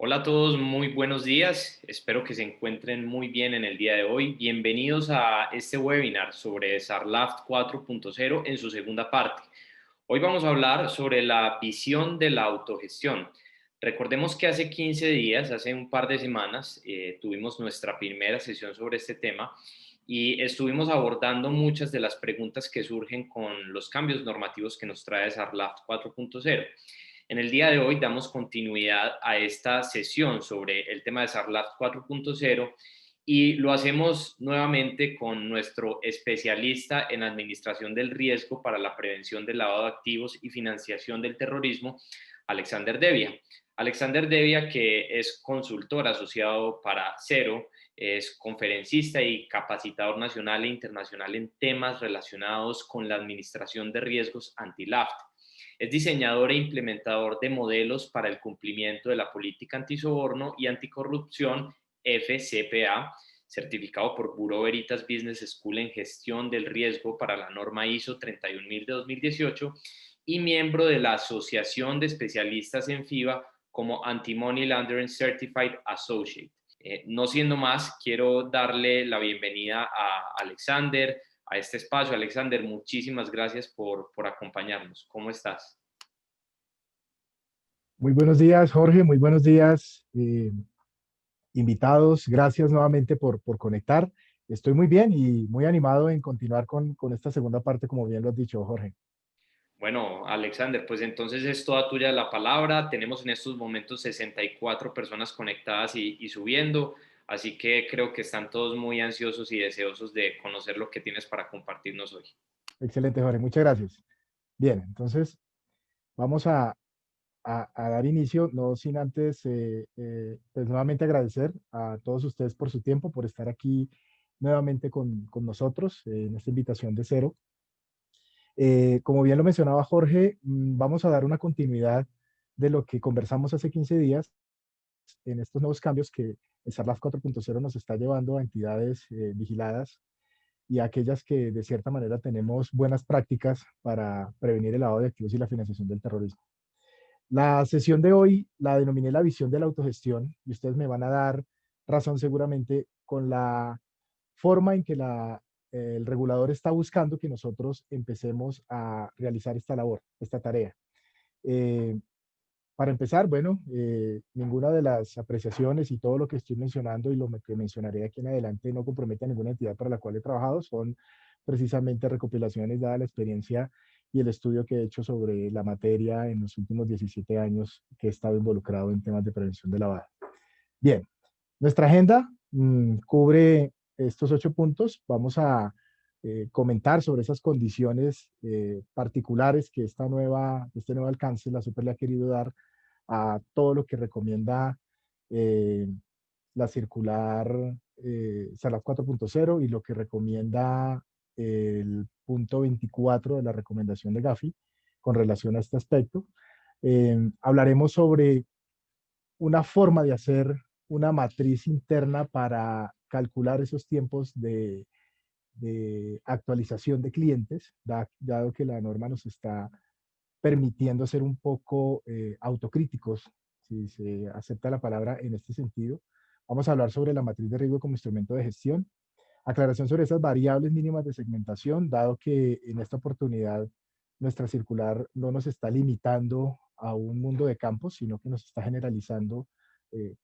Hola a todos, muy buenos días. Espero que se encuentren muy bien en el día de hoy. Bienvenidos a este webinar sobre SARLAF 4.0 en su segunda parte. Hoy vamos a hablar sobre la visión de la autogestión. Recordemos que hace 15 días, hace un par de semanas, tuvimos nuestra primera sesión sobre este tema y estuvimos abordando muchas de las preguntas que surgen con los cambios normativos que nos trae SARLAF 4.0. En el día de hoy damos continuidad a esta sesión sobre el tema de SARLAF 4.0 y lo hacemos nuevamente con nuestro especialista en administración del riesgo para la prevención del lavado de activos y financiación del terrorismo, Alexander Devia. Alexander Devia, que es consultor asociado para Cero, es conferencista y capacitador nacional e internacional en temas relacionados con la administración de riesgos anti-LAFT. Es diseñador e implementador de modelos para el cumplimiento de la política antisoborno y anticorrupción FCPA, certificado por Bureau Veritas Business School en gestión del riesgo para la norma ISO 31000 de 2018 y miembro de la Asociación de Especialistas en FIBA como Anti-Money Laundering Certified Associate. No siendo más, quiero darle la bienvenida a Alexander a este espacio. Alexander, muchísimas gracias por acompañarnos. ¿Cómo estás? Muy buenos días, Jorge. Muy buenos días, invitados. Gracias nuevamente por conectar. Estoy muy bien y muy animado en continuar con esta segunda parte, como bien lo has dicho, Jorge. Bueno, Alexander, pues entonces es toda tuya la palabra. Tenemos en estos momentos 64 personas conectadas y subiendo, así que creo que están todos muy ansiosos y deseosos de conocer lo que tienes para compartirnos hoy. Excelente, Jorge. Muchas gracias. Bien, entonces vamos a dar inicio, no sin antes, pues nuevamente agradecer a todos ustedes por su tiempo, por estar aquí nuevamente con nosotros en esta invitación de Cero. Como bien lo mencionaba Jorge, vamos a dar una continuidad de lo que conversamos hace 15 días en estos nuevos cambios que el SARLAF 4.0 nos está llevando a entidades vigiladas y a aquellas que de cierta manera tenemos buenas prácticas para prevenir el lavado de activos y la financiación del terrorismo. La sesión de hoy la denominé la visión de la autogestión y ustedes me van a dar razón seguramente con la forma en que el regulador está buscando que nosotros empecemos a realizar esta labor, esta tarea. Eh, para empezar, bueno, ninguna de las apreciaciones y todo lo que estoy mencionando y lo que mencionaré de aquí en adelante no compromete a ninguna entidad para la cual he trabajado, son precisamente recopilaciones dada la experiencia y el estudio que he hecho sobre la materia en los últimos 17 años que he estado involucrado en temas de prevención de lavado. Bien, nuestra agenda cubre estos 8 puntos. Vamos a comentar sobre esas condiciones particulares que este nuevo alcance, la Super le ha querido dar a todo lo que recomienda eh, la circular SALAF 4.0 y lo que recomienda el punto 24 de la recomendación de Gafi con relación a este aspecto. Hablaremos sobre una forma de hacer una matriz interna para calcular esos tiempos de actualización de clientes, dado que la norma nos está permitiendo ser un poco autocríticos, si se acepta la palabra en este sentido. Vamos a hablar sobre la matriz de riesgo como instrumento de gestión, aclaración sobre esas variables mínimas de segmentación, dado que en esta oportunidad nuestra circular no nos está limitando a un mundo de campos, sino que nos está generalizando eh,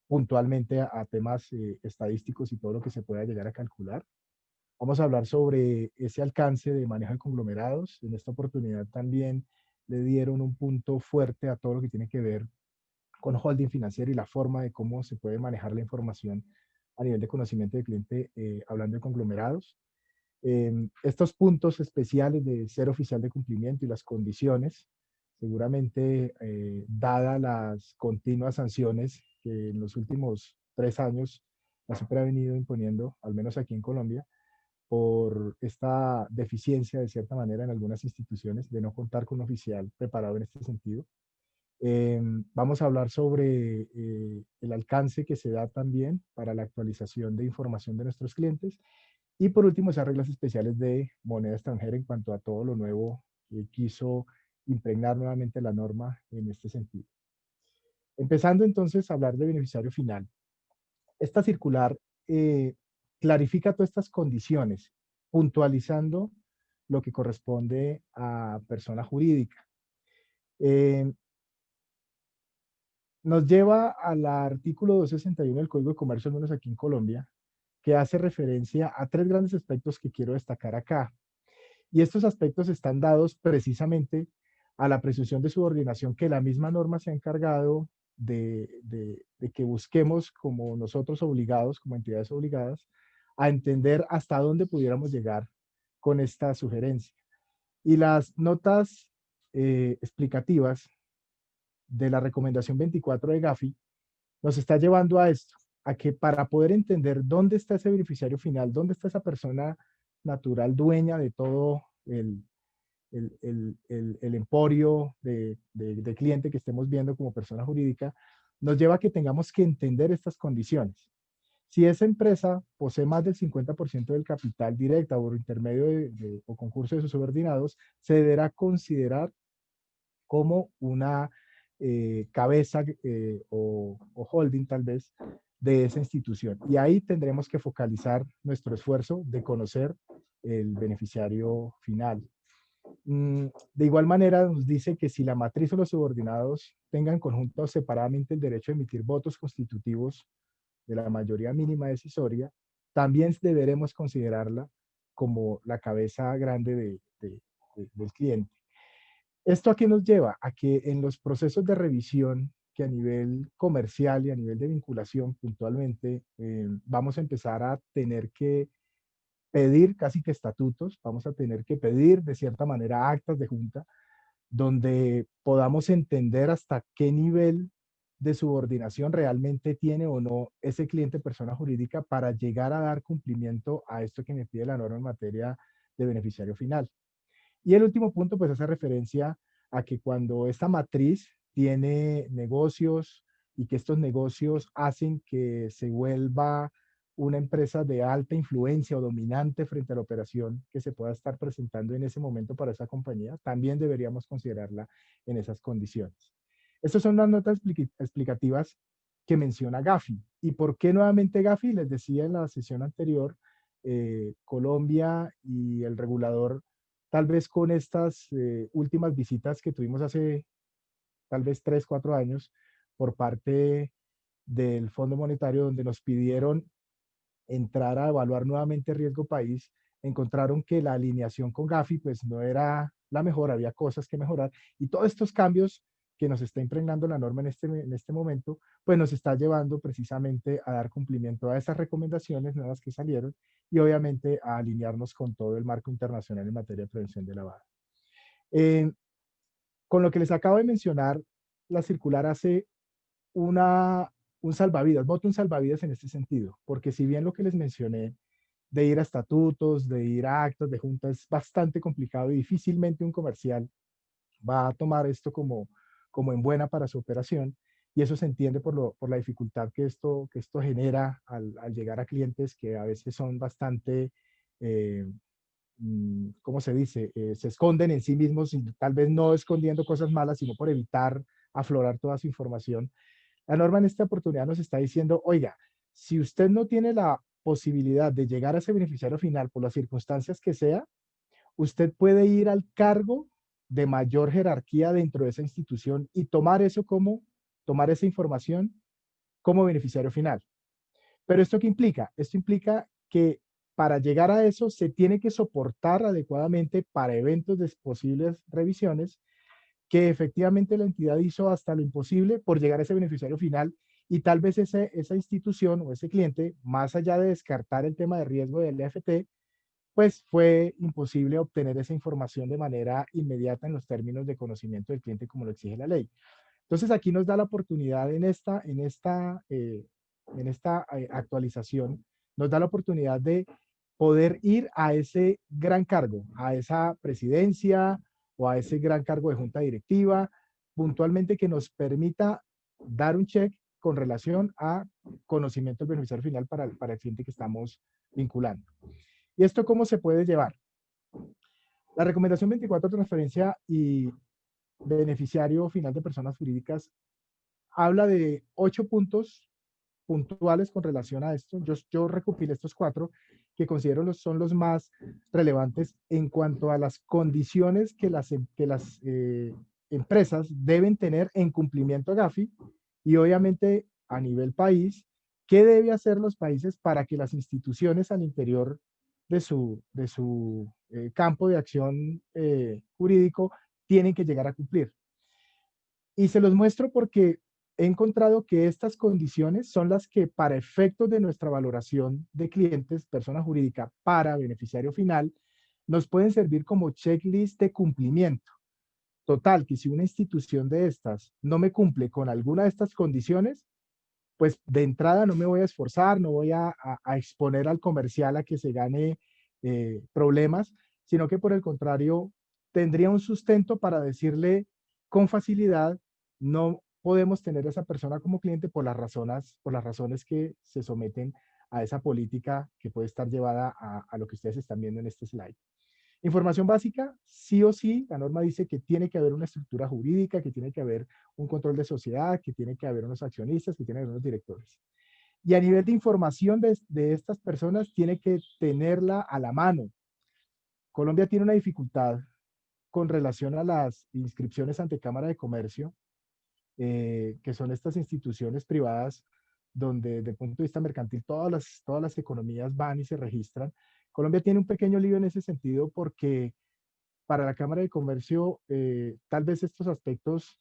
puntualmente a temas estadísticos y todo lo que se pueda llegar a calcular. Vamos a hablar sobre ese alcance de manejo de conglomerados. En esta oportunidad también le dieron un punto fuerte a todo lo que tiene que ver con holding financiero y la forma de cómo se puede manejar la información a nivel de conocimiento del cliente, hablando de conglomerados. Estos puntos especiales de ser oficial de cumplimiento y las condiciones, seguramente, dadas las continuas sanciones que en los últimos 3 años la SUPR ha venido imponiendo, al menos aquí en Colombia, por esta deficiencia, de cierta manera, en algunas instituciones de no contar con un oficial preparado en este sentido. Vamos a hablar sobre el alcance que se da también para la actualización de información de nuestros clientes. Y por último, esas reglas especiales de moneda extranjera en cuanto a todo lo nuevo que quiso impregnar nuevamente la norma en este sentido. Empezando entonces a hablar de beneficiario final. Esta circular eh, clarifica todas estas condiciones, puntualizando lo que corresponde a persona jurídica. Eh, Nos lleva al artículo 261 del Código de Comercio, al menos aquí en Colombia, que hace referencia a tres grandes aspectos que quiero destacar acá. Y estos aspectos están dados precisamente a la presunción de subordinación que la misma norma se ha encargado de que busquemos como nosotros obligados, como entidades obligadas, a entender hasta dónde pudiéramos llegar con esta sugerencia. Y las notas explicativas de la recomendación 24 de Gafi nos está llevando a esto, a que para poder entender dónde está ese beneficiario final, dónde está esa persona natural dueña de todo el emporio de cliente que estemos viendo como persona jurídica, nos lleva a que tengamos que entender estas condiciones. Si esa empresa posee más del 50% del capital directa o por intermedio o concurso de sus subordinados, se deberá considerar como una cabeza o holding tal vez de esa institución. Y ahí tendremos que focalizar nuestro esfuerzo de conocer el beneficiario final. De igual manera, nos dice que si la matriz o los subordinados tengan conjunto o separadamente el derecho a emitir votos constitutivos de la mayoría mínima decisoria, también deberemos considerarla como la cabeza grande del cliente. ¿Esto a qué nos lleva? A que en los procesos de revisión, que a nivel comercial y a nivel de vinculación puntualmente, vamos a empezar a tener que pedir casi que estatutos, vamos a tener que pedir de cierta manera actas de junta, donde podamos entender hasta qué nivel de subordinación realmente tiene o no ese cliente persona jurídica para llegar a dar cumplimiento a esto que me pide la norma en materia de beneficiario final. Y el último punto, pues hace referencia a que cuando esta matriz tiene negocios y que estos negocios hacen que se vuelva una empresa de alta influencia o dominante frente a la operación que se pueda estar presentando en ese momento para esa compañía, también deberíamos considerarla en esas condiciones. Estas son las notas explicativas que menciona Gafi. ¿Y por qué nuevamente Gafi? Les decía en la sesión anterior, Colombia y el regulador tal vez con estas últimas visitas que tuvimos hace tal vez 3, 4 años por parte del Fondo Monetario, donde nos pidieron entrar a evaluar nuevamente riesgo país, encontraron que la alineación con Gafi pues no era la mejor, había cosas que mejorar y todos estos cambios que nos está impregnando la norma en este momento, pues nos está llevando precisamente a dar cumplimiento a esas recomendaciones nuevas que salieron y obviamente a alinearnos con todo el marco internacional en materia de prevención de lavado. Eh, con lo que les acabo de mencionar, la circular hace una, un salvavidas, voto un salvavidas en este sentido, porque si bien lo que les mencioné de ir a estatutos, de ir a actas de junta es bastante complicado y difícilmente un comercial va a tomar esto como en buena para su operación, y eso se entiende por la dificultad que esto genera al llegar a clientes que a veces son bastante, eh, ¿cómo se dice? Se esconden en sí mismos y tal vez no escondiendo cosas malas, sino por evitar aflorar toda su información. La norma en esta oportunidad nos está diciendo, oiga, si usted no tiene la posibilidad de llegar a ese beneficiario final por las circunstancias que sea, usted puede ir al cargo de mayor jerarquía dentro de esa institución y tomar esa información como beneficiario final. Pero ¿esto qué implica? Esto implica que para llegar a eso se tiene que soportar adecuadamente para eventos de posibles revisiones que efectivamente la entidad hizo hasta lo imposible por llegar a ese beneficiario final y tal vez esa institución o ese cliente, más allá de descartar el tema de riesgo del EFT, pues fue imposible obtener esa información de manera inmediata en los términos de conocimiento del cliente como lo exige la ley. Entonces aquí nos da la oportunidad en esta actualización, nos da la oportunidad de poder ir a ese gran cargo, a esa presidencia o a ese gran cargo de junta directiva, puntualmente que nos permita dar un check con relación a conocimiento del beneficiario final para el cliente que estamos vinculando. ¿Y esto cómo se puede llevar? La recomendación 24 de transferencia y beneficiario final de personas jurídicas habla de 8 puntos puntuales con relación a esto. Yo recopilé estos 4 que considero son los más relevantes en cuanto a las condiciones que las empresas deben tener en cumplimiento a Gafi y obviamente a nivel país, qué debe hacer los países para que las instituciones al interior de su campo de acción jurídico tienen que llegar a cumplir. Y se los muestro porque he encontrado que estas condiciones son las que para efectos de nuestra valoración de clientes, persona jurídica para beneficiario final, nos pueden servir como checklist de cumplimiento. Total, que si una institución de estas no me cumple con alguna de estas condiciones, pues de entrada no me voy a esforzar, no voy a exponer al comercial a que se gane problemas, sino que por el contrario, tendría un sustento para decirle con facilidad, no podemos tener a esa persona como cliente por las razones que se someten a esa política que puede estar llevada a lo que ustedes están viendo en este slide. Información básica, sí o sí, la norma dice que tiene que haber una estructura jurídica, que tiene que haber un control de sociedad, que tiene que haber unos accionistas, que tiene que haber unos directores. Y a nivel de información de estas personas, tiene que tenerla a la mano. Colombia tiene una dificultad con relación a las inscripciones ante Cámara de Comercio, que son estas instituciones privadas donde desde el punto de vista mercantil todas las economías van y se registran. Colombia tiene un pequeño lío en ese sentido porque para la Cámara de Comercio, tal vez estos aspectos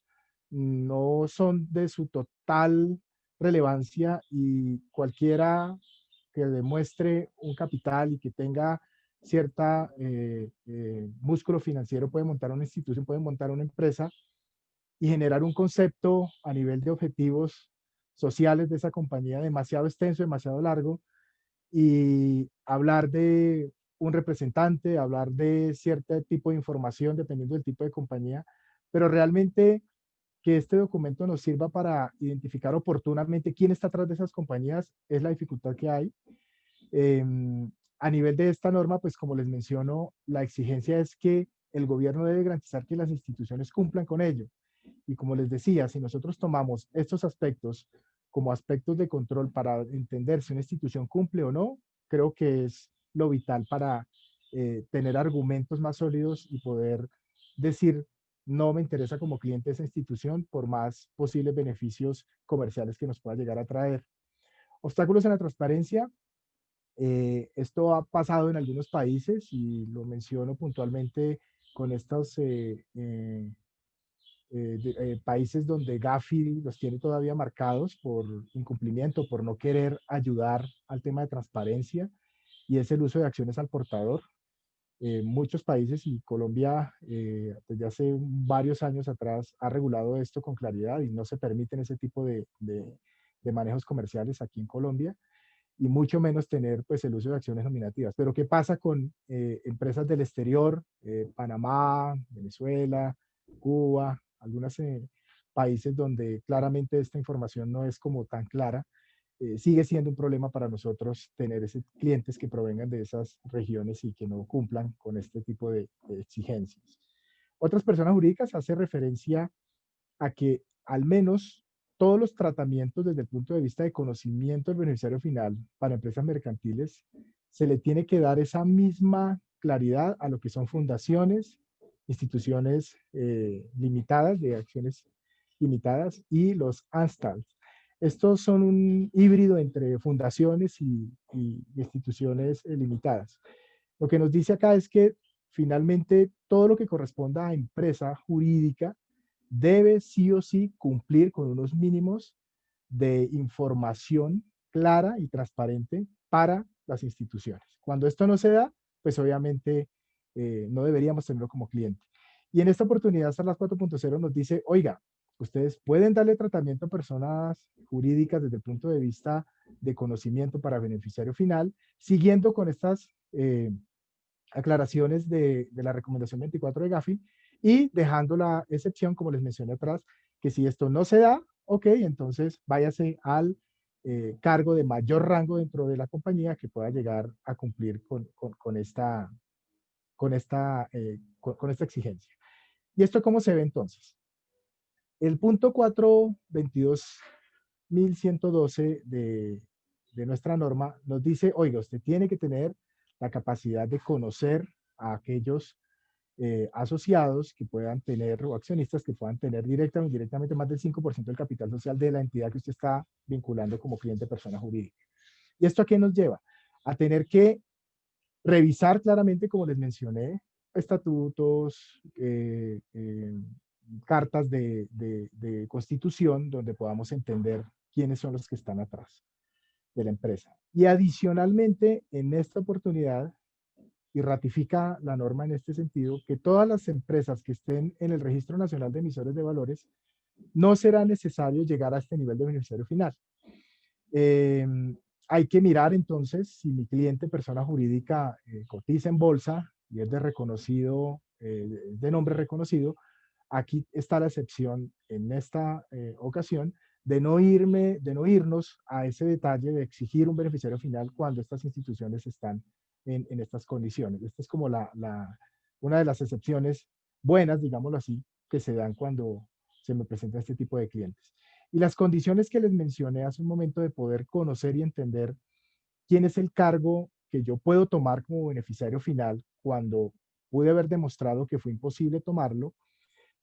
no son de su total relevancia y cualquiera que demuestre un capital y que tenga cierta músculo financiero puede montar una institución, puede montar una empresa y generar un concepto a nivel de objetivos sociales de esa compañía demasiado extenso, demasiado largo y hablar de un representante, hablar de cierto tipo de información dependiendo del tipo de compañía, pero realmente que este documento nos sirva para identificar oportunamente quién está atrás de esas compañías es la dificultad que hay. A nivel de esta norma, pues como les menciono, la exigencia es que el gobierno debe garantizar que las instituciones cumplan con ello. Y como les decía, si nosotros tomamos estos aspectos como aspectos de control para entender si una institución cumple o no, creo que es lo vital para tener argumentos más sólidos y poder decir, no me interesa como cliente esa institución por más posibles beneficios comerciales que nos pueda llegar a traer. Obstáculos en la transparencia. Esto ha pasado en algunos países y lo menciono puntualmente con estos países donde Gafi los tiene todavía marcados por incumplimiento, por no querer ayudar al tema de transparencia, y es el uso de acciones al portador. Muchos países y Colombia desde hace varios años atrás ha regulado esto con claridad y no se permiten ese tipo de manejos comerciales aquí en Colombia y mucho menos tener pues el uso de acciones nominativas. Pero ¿qué pasa con empresas del exterior? Panamá, Venezuela, Cuba, algunos países donde claramente esta información no es como tan clara. Sigue siendo un problema para nosotros tener ese, clientes que provengan de esas regiones y que no cumplan con este tipo de exigencias. Otras personas jurídicas hace referencia a que al menos todos los tratamientos desde el punto de vista de conocimiento del beneficiario final para empresas mercantiles, se le tiene que dar esa misma claridad a lo que son fundaciones, instituciones limitadas, de acciones limitadas, y los ANSTALs. Estos son un híbrido entre fundaciones y instituciones limitadas. Lo que nos dice acá es que finalmente todo lo que corresponda a empresa jurídica debe sí o sí cumplir con unos mínimos de información clara y transparente para las instituciones. Cuando esto no se da, pues obviamente no deberíamos tenerlo como cliente. Y en esta oportunidad, Sarlas 4.0 nos dice, oiga, ustedes pueden darle tratamiento a personas jurídicas desde el punto de vista de conocimiento para beneficiario final, siguiendo con estas aclaraciones de la recomendación 24 de Gafi y dejando la excepción, como les mencioné atrás, que si esto no se da, ok, entonces váyase al cargo de mayor rango dentro de la compañía que pueda llegar a cumplir con esta exigencia. ¿Y esto cómo se ve entonces? El punto 422.112 de nuestra norma nos dice, oiga, usted tiene que tener la capacidad de conocer a aquellos asociados que puedan tener o accionistas que puedan tener directa o indirectamente más del 5% del capital social de la entidad que usted está vinculando como cliente persona jurídica. ¿Y esto a qué nos lleva? A tener que revisar claramente, como les mencioné, estatutos, cartas de constitución, donde podamos entender quiénes son los que están atrás de la empresa. Y adicionalmente, en esta oportunidad, y ratifica la norma en este sentido, que todas las empresas que estén en el Registro Nacional de Emisores de Valores, no será necesario llegar a este nivel de beneficiario final. Eh, Hay que mirar entonces si mi cliente, persona jurídica, cotiza en bolsa y es de reconocido, de nombre reconocido. Aquí está la excepción en esta ocasión de no irnos a ese detalle de exigir un beneficiario final cuando estas instituciones están en estas condiciones. Esta es como una de las excepciones buenas, digámoslo así, que se dan cuando se me presenta este tipo de clientes. Y las condiciones que les mencioné hace un momento de poder conocer y entender quién es el cargo que yo puedo tomar como beneficiario final cuando pude haber demostrado que fue imposible tomarlo,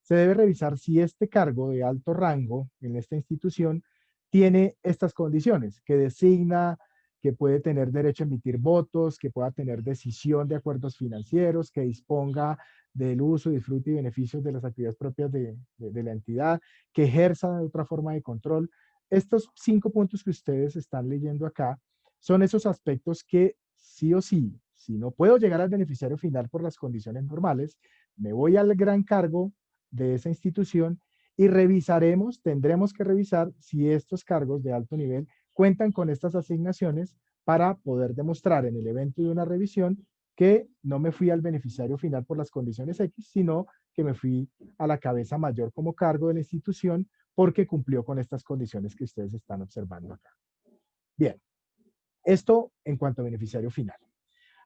se debe revisar si este cargo de alto rango en esta institución tiene estas condiciones, que designa, que puede tener derecho a emitir votos, que pueda tener decisión de acuerdos financieros, que disponga del uso, disfrute y beneficios de las actividades propias de la entidad, que ejerza de otra forma de control. Estos 5 puntos que ustedes están leyendo acá son esos aspectos que sí o sí, si no puedo llegar al beneficiario final por las condiciones normales, me voy al gran cargo de esa institución y revisaremos, tendremos que revisar si estos cargos de alto nivel cuentan con estas asignaciones para poder demostrar en el evento de una revisión que no me fui al beneficiario final por las condiciones X, sino que me fui a la cabeza mayor como cargo de la institución porque cumplió con estas condiciones que ustedes están observando acá. Bien, esto en cuanto a beneficiario final.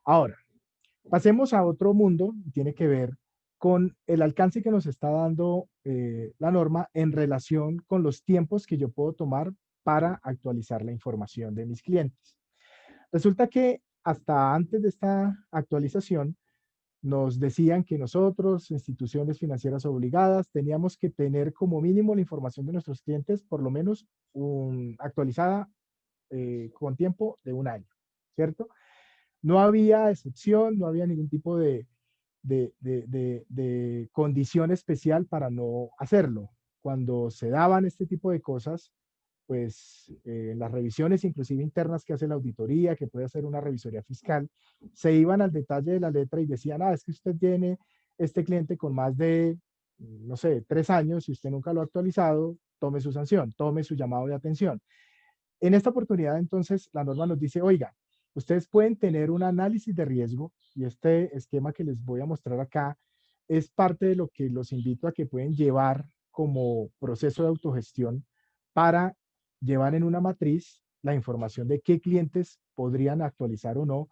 Ahora, pasemos a otro mundo, tiene que ver con el alcance que nos está dando la norma en relación con los tiempos que yo puedo tomar para actualizar la información de mis clientes. Resulta que hasta antes de esta actualización nos decían que nosotros, instituciones financieras obligadas, teníamos que tener como mínimo la información de nuestros clientes por lo menos actualizada con tiempo de un año, ¿cierto? No había excepción, no había ningún tipo de condición especial para no hacerlo. Cuando se daban este tipo de cosas, pues las revisiones inclusive internas que hace la auditoría, que puede hacer una revisoría fiscal, se iban al detalle de la letra y decían, ah, es que usted tiene este cliente con más de, no sé, 3 años y usted nunca lo ha actualizado, tome su sanción, tome su llamado de atención. En esta oportunidad, entonces, la norma nos dice, oiga, ustedes pueden tener un análisis de riesgo y este esquema que les voy a mostrar acá es parte de lo que los invito a que pueden llevar como proceso de autogestión para llevar en una matriz la información de qué clientes podrían actualizar o no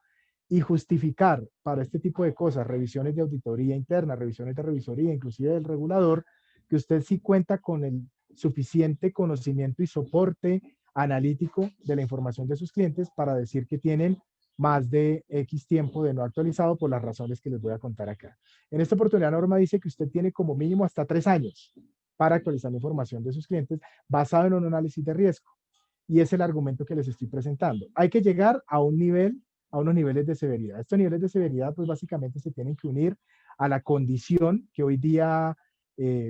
y justificar para este tipo de cosas, revisiones de auditoría interna, revisiones de revisoría, inclusive del regulador, que usted sí cuenta con el suficiente conocimiento y soporte analítico de la información de sus clientes para decir que tienen más de X tiempo de no actualizado por las razones que les voy a contar acá. En esta oportunidad, Norma dice que usted tiene como mínimo hasta 3 años para actualizar la información de sus clientes basado en un análisis de riesgo. Y es el argumento que les estoy presentando. Hay que llegar a un nivel, a unos niveles de severidad. Estos niveles de severidad, pues básicamente se tienen que unir a la condición que hoy día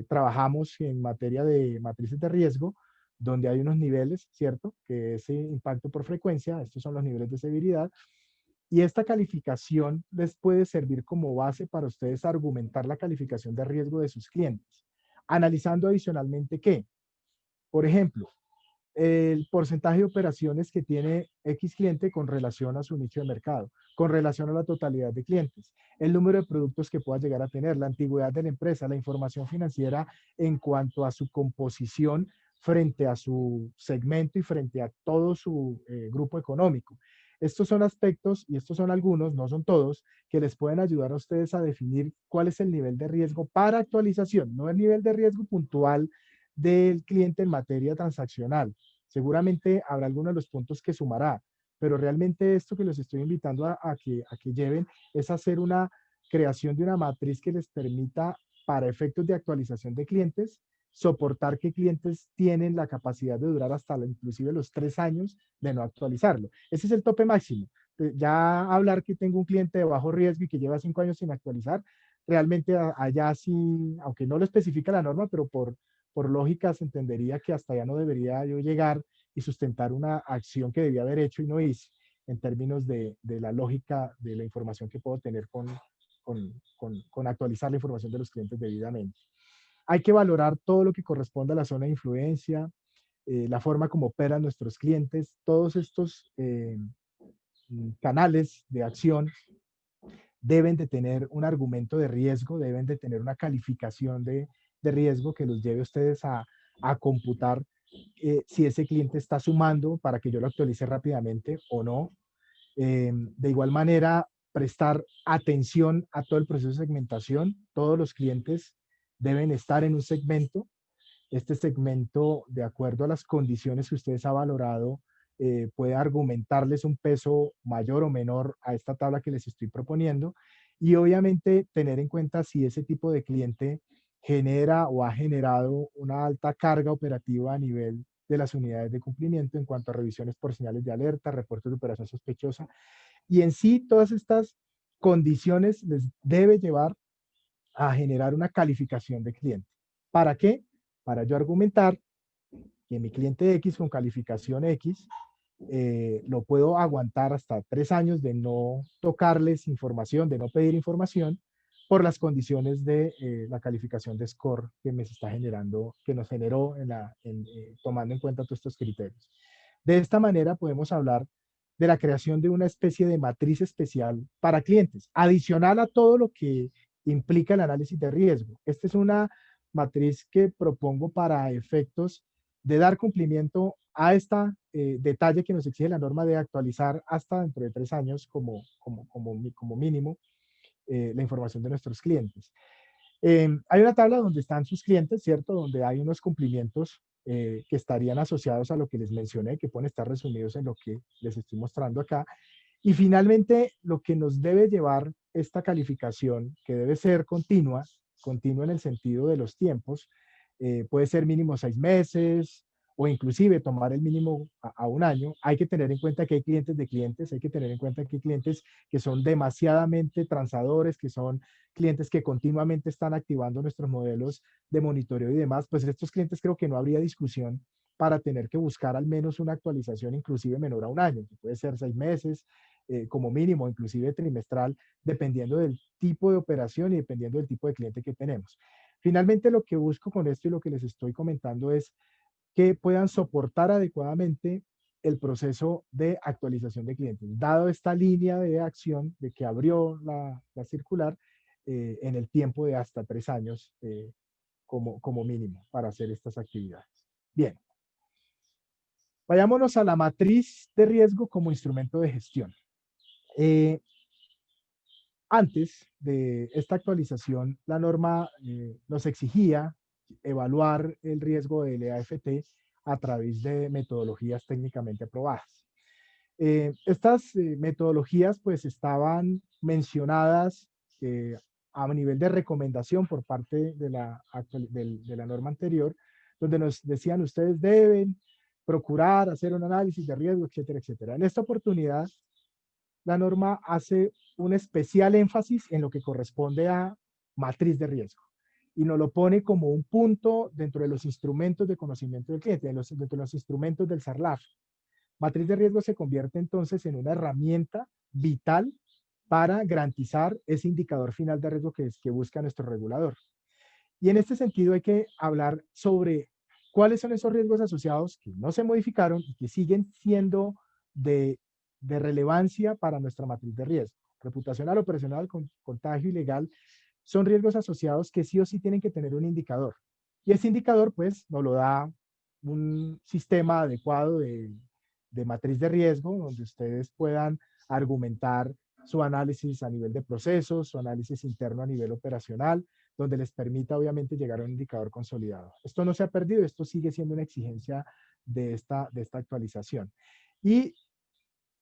trabajamos en materia de matrices de riesgo, donde hay unos niveles, ¿cierto? Que es impacto por frecuencia, estos son los niveles de severidad, y esta calificación les puede servir como base para ustedes argumentar la calificación de riesgo de sus clientes, analizando adicionalmente que, por ejemplo, el porcentaje de operaciones que tiene X cliente con relación a su nicho de mercado, con relación a la totalidad de clientes, el número de productos que pueda llegar a tener, la antigüedad de la empresa, la información financiera en cuanto a su composición frente a su segmento y frente a todo su grupo económico. Estos son aspectos, y estos son algunos, no son todos, que les pueden ayudar a ustedes a definir cuál es el nivel de riesgo para actualización, no el nivel de riesgo puntual del cliente en materia transaccional. Seguramente habrá algunos de los puntos que sumará, pero realmente esto que los estoy invitando a que lleven es hacer una creación de una matriz que les permita, para efectos de actualización de clientes, soportar que clientes tienen la capacidad de durar hasta inclusive los 3 años de no actualizarlo. Ese es el tope máximo. Ya hablar que tengo un cliente de bajo riesgo y que lleva 5 años sin actualizar, realmente allá sí, aunque no lo especifica la norma, pero por lógica se entendería que hasta allá no debería yo llegar y sustentar una acción que debía haber hecho y no hice, en términos de la lógica de la información que puedo tener con actualizar la información de los clientes debidamente. Hay que valorar todo lo que corresponde a la zona de influencia, la forma como operan nuestros clientes, todos estos canales de acción deben de tener un argumento de riesgo, deben de tener una calificación de riesgo que los lleve a ustedes a computar si ese cliente está sumando para que yo lo actualice rápidamente o no. De igual manera, prestar atención a todo el proceso de segmentación. Todos los clientes deben estar en un segmento. Este segmento, de acuerdo a las condiciones que ustedes han valorado, puede argumentarles un peso mayor o menor a esta tabla que les estoy proponiendo. Y obviamente tener en cuenta si ese tipo de cliente genera o ha generado una alta carga operativa a nivel de las unidades de cumplimiento en cuanto a revisiones por señales de alerta, reportes de operación sospechosa. Y en sí, todas estas condiciones les debe llevar a generar una calificación de cliente. ¿Para qué? Para yo argumentar que mi cliente X con calificación X lo puedo aguantar hasta 3 años de no tocarles información, de no pedir información, por las condiciones de la calificación de score que me está generando, que nos generó tomando en cuenta todos estos criterios. De esta manera podemos hablar de la creación de una especie de matriz especial para clientes, adicional a todo lo que implica el análisis de riesgo. Esta es una matriz que propongo para efectos de dar cumplimiento a este detalle que nos exige la norma de actualizar hasta dentro de 3 años como mínimo la información de nuestros clientes. Hay una tabla donde están sus clientes, ¿cierto? Donde hay unos cumplimientos que estarían asociados a lo que les mencioné, que pueden estar resumidos en lo que les estoy mostrando acá. Y finalmente, lo que nos debe llevar esta calificación, que debe ser continua, continua en el sentido de los tiempos, puede ser mínimo 6 meses o inclusive tomar el mínimo a un año. Hay que tener en cuenta que hay clientes de clientes, hay que tener en cuenta que hay clientes que son demasiadamente transadores, que son clientes que continuamente están activando nuestros modelos de monitoreo y demás. Pues estos clientes creo que no habría discusión para tener que buscar al menos una actualización inclusive menor a un año, que puede ser 6 meses, como mínimo, inclusive trimestral, dependiendo del tipo de operación y dependiendo del tipo de cliente que tenemos. Finalmente, lo que busco con esto y lo que les estoy comentando es que puedan soportar adecuadamente el proceso de actualización de clientes, dado esta línea de acción de que abrió la circular en el tiempo de hasta 3 años como mínimo para hacer estas actividades. Bien, vayámonos a la matriz de riesgo como instrumento de gestión. Eh, Antes de esta actualización, la norma nos exigía evaluar el riesgo del EAFT a través de metodologías técnicamente aprobadas. Estas metodologías pues estaban mencionadas a nivel de recomendación por parte de la norma anterior, donde nos decían ustedes deben procurar hacer un análisis de riesgo, etcétera, etcétera. En esta oportunidad, la norma hace un especial énfasis en lo que corresponde a matriz de riesgo y nos lo pone como un punto dentro de los instrumentos de conocimiento del cliente, dentro de los instrumentos del SARLAF. Matriz de riesgo se convierte entonces en una herramienta vital para garantizar ese indicador final de riesgo que busca nuestro regulador. Y en este sentido hay que hablar sobre cuáles son esos riesgos asociados que no se modificaron y que siguen siendo de relevancia para nuestra matriz de riesgo. Reputacional, operacional, contagio y legal son riesgos asociados que sí o sí tienen que tener un indicador. Y ese indicador, pues, nos lo da un sistema adecuado de matriz de riesgo, donde ustedes puedan argumentar su análisis a nivel de procesos, su análisis interno a nivel operacional, donde les permita obviamente llegar a un indicador consolidado. Esto no se ha perdido, esto sigue siendo una exigencia de esta actualización. Y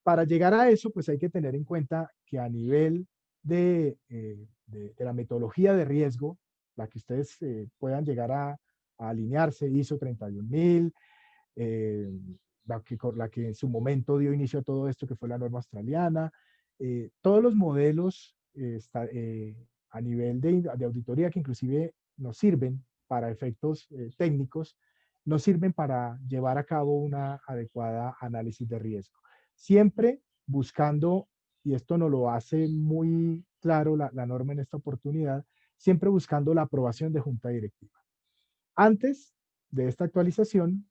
para llegar a eso, pues hay que tener en cuenta que a nivel de la metodología de riesgo, la que ustedes puedan llegar a alinearse, ISO 31000, eh, la que en su momento dio inicio a todo esto, que fue la norma australiana, todos los modelos a nivel de auditoría que inclusive nos sirven para efectos técnicos, nos sirven para llevar a cabo una adecuada análisis de riesgo. Siempre buscando, y esto nos lo hace muy claro la norma en esta oportunidad, siempre buscando la aprobación de junta directiva. Antes de esta actualización,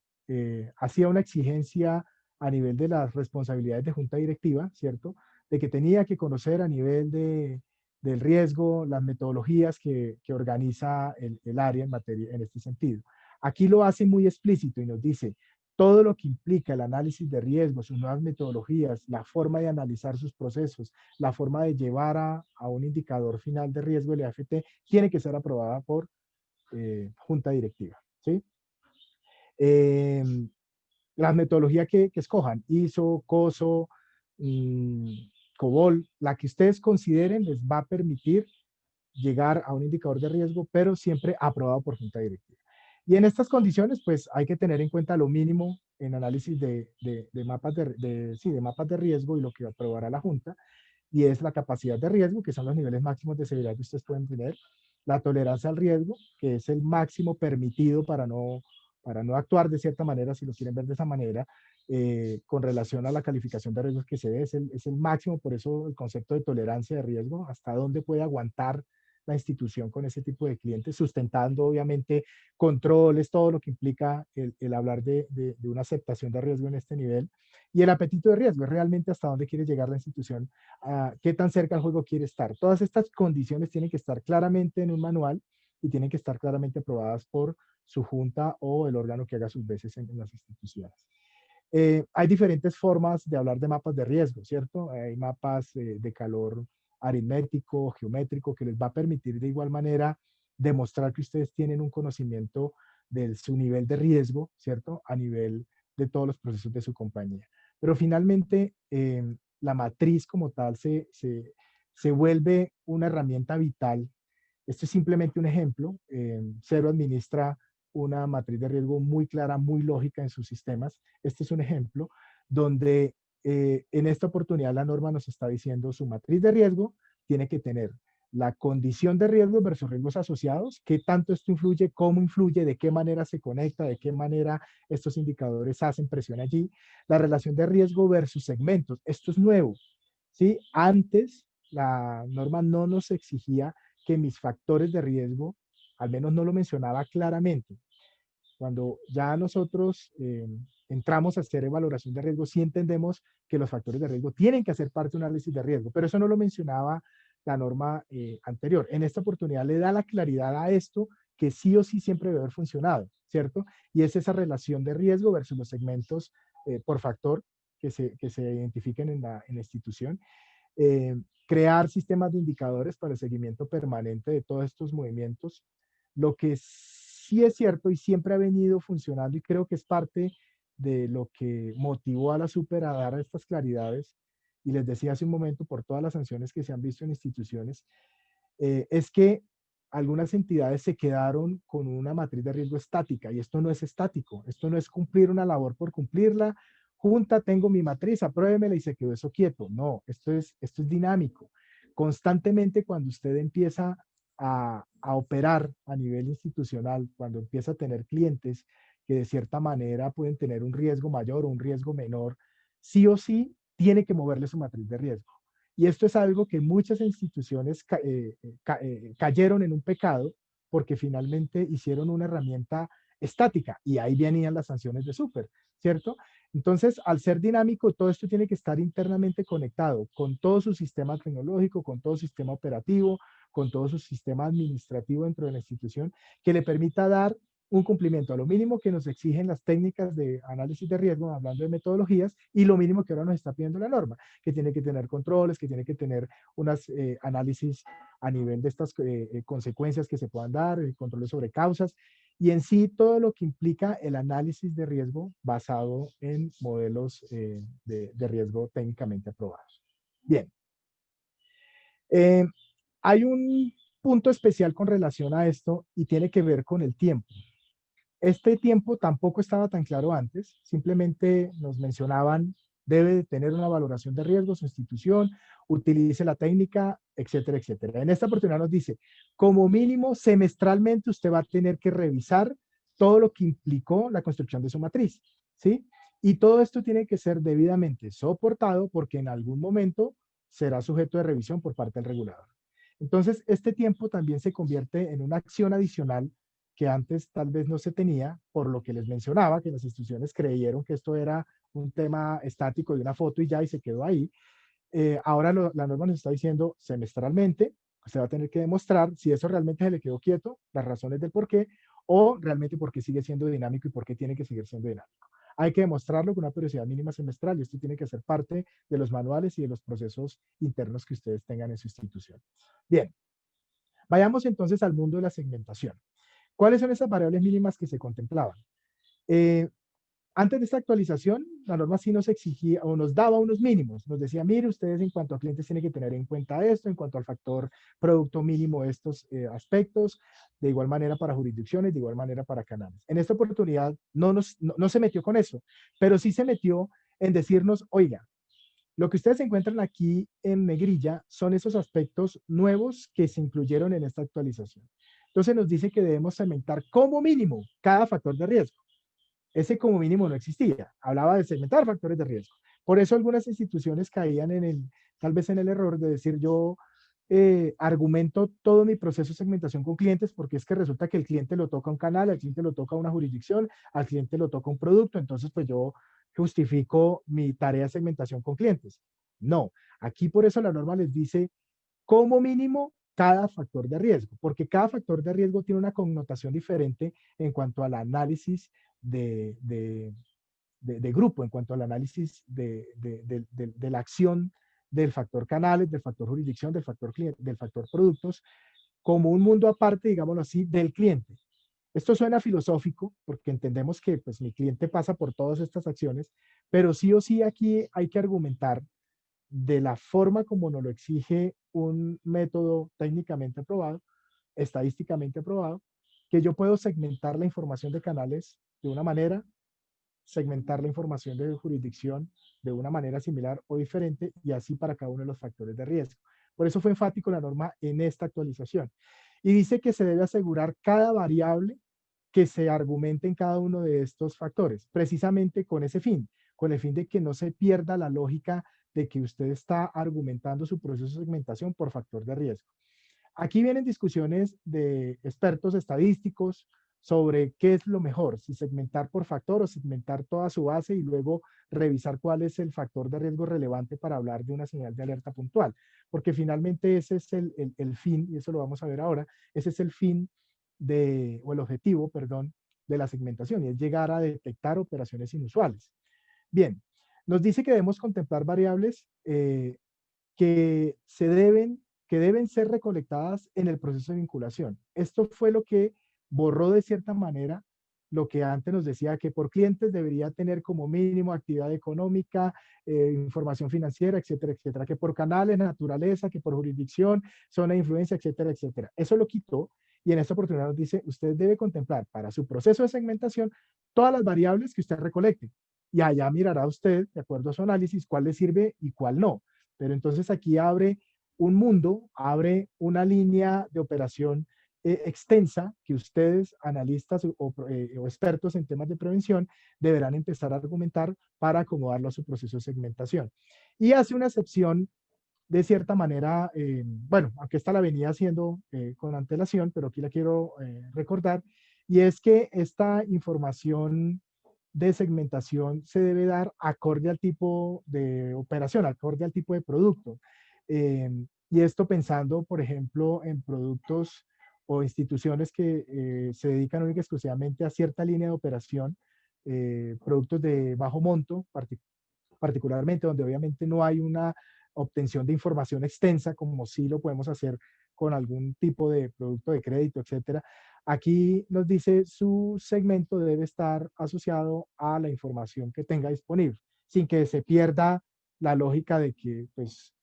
hacía una exigencia a nivel de las responsabilidades de junta directiva, ¿cierto? De que tenía que conocer a nivel del riesgo, las metodologías que organiza el área en materia, en este sentido. Aquí lo hace muy explícito y nos dice todo lo que implica el análisis de riesgo, sus nuevas metodologías, la forma de analizar sus procesos, la forma de llevar a un indicador final de riesgo, el EAFT, tiene que ser aprobada por junta directiva, ¿sí? Eh, las metodologías que escojan, ISO, COSO, mmm, COBOL, la que ustedes consideren les va a permitir llegar a un indicador de riesgo, pero siempre aprobado por junta directiva. Y en estas condiciones, pues hay que tener en cuenta lo mínimo en análisis de mapas sí, de mapas de riesgo y lo que aprobará la junta, y es la capacidad de riesgo, que son los niveles máximos de severidad que ustedes pueden tener, la tolerancia al riesgo, que es el máximo permitido para no actuar de cierta manera, si lo quieren ver de esa manera, con relación a la calificación de riesgos que se ve, es el máximo, por eso el concepto de tolerancia de riesgo, hasta dónde puede aguantar la institución con ese tipo de clientes, sustentando obviamente controles, todo lo que implica el hablar de una aceptación de riesgo en este nivel. Y el apetito de riesgo es realmente hasta dónde quiere llegar la institución, qué tan cerca al juego quiere estar. Todas estas condiciones tienen que estar claramente en un manual y tienen que estar claramente aprobadas por su junta o el órgano que haga sus veces en las instituciones. Hay diferentes formas de hablar de mapas de riesgo, ¿cierto? Hay mapas de calor aritmético, geométrico, que les va a permitir de igual manera demostrar que ustedes tienen un conocimiento de su nivel de riesgo, ¿cierto? A nivel de todos los procesos de su compañía. Pero finalmente, la matriz como tal se vuelve una herramienta vital. Este es simplemente un ejemplo. Cero administra una matriz de riesgo muy clara, muy lógica en sus sistemas. Este es un ejemplo donde en esta oportunidad la norma nos está diciendo su matriz de riesgo tiene que tener la condición de riesgo versus riesgos asociados, qué tanto esto influye, cómo influye, de qué manera se conecta, de qué manera estos indicadores hacen presión allí, la relación de riesgo versus segmentos. Esto es nuevo, ¿sí? Antes la norma no nos exigía que mis factores de riesgo, al menos no lo mencionaba claramente. Cuando ya nosotros entramos a hacer valoración de riesgo, sí entendemos que los factores de riesgo tienen que hacer parte de un análisis de riesgo, pero eso no lo mencionaba la norma anterior. En esta oportunidad le da la claridad a esto que sí o sí siempre debe haber funcionado, ¿cierto? Y es esa relación de riesgo versus los segmentos por factor que se identifiquen en la institución. Crear sistemas de indicadores para el seguimiento permanente de todos estos movimientos. Lo que sí es cierto y siempre ha venido funcionando y creo que es parte de lo que motivó a la Super a dar estas claridades, y les decía hace un momento por todas las sanciones que se han visto en instituciones, es que algunas entidades se quedaron con una matriz de riesgo estática y esto no es estático, esto no es cumplir una labor por cumplirla, junta, tengo mi matriz, apruébemela y se quedó eso quieto. No, esto es dinámico. Constantemente cuando usted empieza a operar a nivel institucional, cuando empieza a tener clientes que de cierta manera pueden tener un riesgo mayor o un riesgo menor, sí o sí tiene que moverle su matriz de riesgo. Y esto es algo que muchas instituciones cayeron en un pecado porque finalmente hicieron una herramienta estática y ahí venían las sanciones de súper, ¿cierto? Entonces, al ser dinámico, todo esto tiene que estar internamente conectado con todo su sistema tecnológico, con todo su sistema operativo, con todo su sistema administrativo dentro de la institución, que le permita dar un cumplimiento a lo mínimo que nos exigen las técnicas de análisis de riesgo, hablando de metodologías, y lo mínimo que ahora nos está pidiendo la norma, que tiene que tener controles, que tiene que tener unos análisis a nivel de estas consecuencias que se puedan dar, controles sobre causas, y en sí todo lo que implica el análisis de riesgo basado en modelos de riesgo técnicamente aprobados. Bien. Eh, Hay un punto especial con relación a esto y tiene que ver con el tiempo. Este tiempo tampoco estaba tan claro antes, simplemente nos mencionaban, debe de tener una valoración de riesgo su institución, utilice la técnica, etcétera, etcétera. En esta oportunidad nos dice, como mínimo semestralmente usted va a tener que revisar todo lo que implicó la construcción de su matriz, ¿sí? Y todo esto tiene que ser debidamente soportado porque en algún momento será sujeto de revisión por parte del regulador. Entonces, este tiempo también se convierte en una acción adicional que antes tal vez no se tenía, por lo que les mencionaba, que las instituciones creyeron que esto era un tema estático de una foto y ya, y se quedó ahí. Ahora la norma nos está diciendo semestralmente, usted va a tener que demostrar si eso realmente se le quedó quieto, las razones del por qué, o realmente por qué sigue siendo dinámico y por qué tiene que seguir siendo dinámico. Hay que demostrarlo con una periodicidad mínima semestral y esto tiene que ser parte de los manuales y de los procesos internos que ustedes tengan en su institución. Bien, vayamos entonces al mundo de la segmentación. ¿Cuáles son esas variables mínimas que se contemplaban? Eh, Antes de esta actualización, la norma sí nos exigía o nos daba unos mínimos. Nos decía, mire, ustedes en cuanto a clientes tienen que tener en cuenta esto, en cuanto al factor producto mínimo, estos aspectos, de igual manera para jurisdicciones, de igual manera para canales. En esta oportunidad no se metió con eso, pero sí se metió en decirnos, oiga, lo que ustedes encuentran aquí en negrilla son esos aspectos nuevos que se incluyeron en esta actualización. Entonces nos dice que debemos segmentar como mínimo cada factor de riesgo. Ese como mínimo no existía. Hablaba de segmentar factores de riesgo. Por eso algunas instituciones caían tal vez en el error de decir yo argumento todo mi proceso de segmentación con clientes porque es que resulta que el cliente lo toca un canal, al cliente lo toca una jurisdicción, al cliente lo toca un producto, entonces pues yo justifico mi tarea de segmentación con clientes. No, aquí por eso la norma les dice como mínimo cada factor de riesgo, porque cada factor de riesgo tiene una connotación diferente en cuanto al análisis de grupo, en cuanto al análisis de la acción del factor canales, del factor jurisdicción, del factor cliente, del factor productos, como un mundo aparte, digámoslo así, del cliente. Esto suena filosófico porque entendemos que pues, mi cliente pasa por todas estas acciones, pero sí o sí aquí hay que argumentar de la forma como nos lo exige un método técnicamente aprobado, estadísticamente aprobado, que yo puedo segmentar la información de canales de una manera, segmentar la información de jurisdicción de una manera similar o diferente y así para cada uno de los factores de riesgo. Por eso fue enfático la norma en esta actualización. Y dice que se debe asegurar cada variable que se argumente en cada uno de estos factores, precisamente con ese fin, con el fin de que no se pierda la lógica de que usted está argumentando su proceso de segmentación por factor de riesgo. Aquí vienen discusiones de expertos estadísticos sobre qué es lo mejor, si segmentar por factor o segmentar toda su base y luego revisar cuál es el factor de riesgo relevante para hablar de una señal de alerta puntual, porque finalmente ese es el fin, y eso lo vamos a ver ahora, ese es el fin o el objetivo, perdón, de la segmentación, y es llegar a detectar operaciones inusuales. Bien, nos dice que debemos contemplar variables que que deben ser recolectadas en el proceso de vinculación. Esto fue lo que borró de cierta manera lo que antes nos decía que por clientes debería tener como mínimo actividad económica, información financiera, etcétera, etcétera, que por canales, naturaleza, que por jurisdicción, zona de influencia, etcétera, etcétera. Eso lo quitó y en esta oportunidad nos dice, usted debe contemplar para su proceso de segmentación todas las variables que usted recolecte. Y allá mirará usted, de acuerdo a su análisis, cuál le sirve y cuál no. Pero entonces aquí abre un mundo, abre una línea de operación extensa que ustedes, analistas o expertos en temas de prevención, deberán empezar a argumentar para acomodarlo a su proceso de segmentación. Y hace una excepción de cierta manera, bueno, aunque esta la venía haciendo con antelación, pero aquí la quiero recordar, y es que esta información de segmentación se debe dar acorde al tipo de operación, acorde al tipo de producto. Eh, y esto pensando, por ejemplo, en productos o instituciones que se dedican única y exclusivamente a cierta línea de operación, productos de bajo monto, particularmente donde obviamente no hay una obtención de información extensa como sí lo podemos hacer con algún tipo de producto de crédito, etcétera. Aquí nos dice su segmento debe estar asociado a la información que tenga disponible, sin que se pierda la lógica de que pues,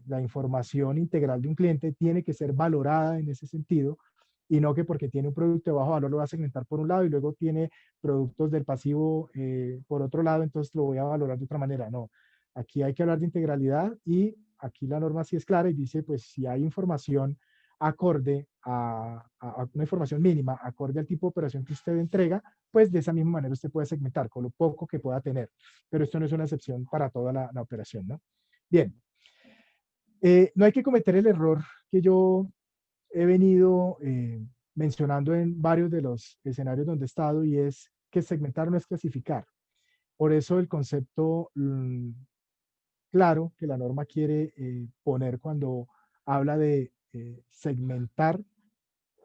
la información integral de un cliente tiene que ser valorada en ese sentido y no que porque tiene un producto de bajo valor lo va a segmentar por un lado y luego tiene productos del pasivo por otro lado, entonces lo voy a valorar de otra manera. No, aquí hay que hablar de integralidad y aquí la norma sí es clara y dice, pues si hay información acorde a una información mínima, acorde al tipo de operación que usted entrega, pues de esa misma manera usted puede segmentar con lo poco que pueda tener. Pero esto no es una excepción para toda la operación, ¿no? Bien, no hay que cometer el error que yo he venido mencionando en varios de los escenarios donde he estado y es que segmentar no es clasificar. Por eso el concepto claro que la norma quiere poner cuando habla de segmentar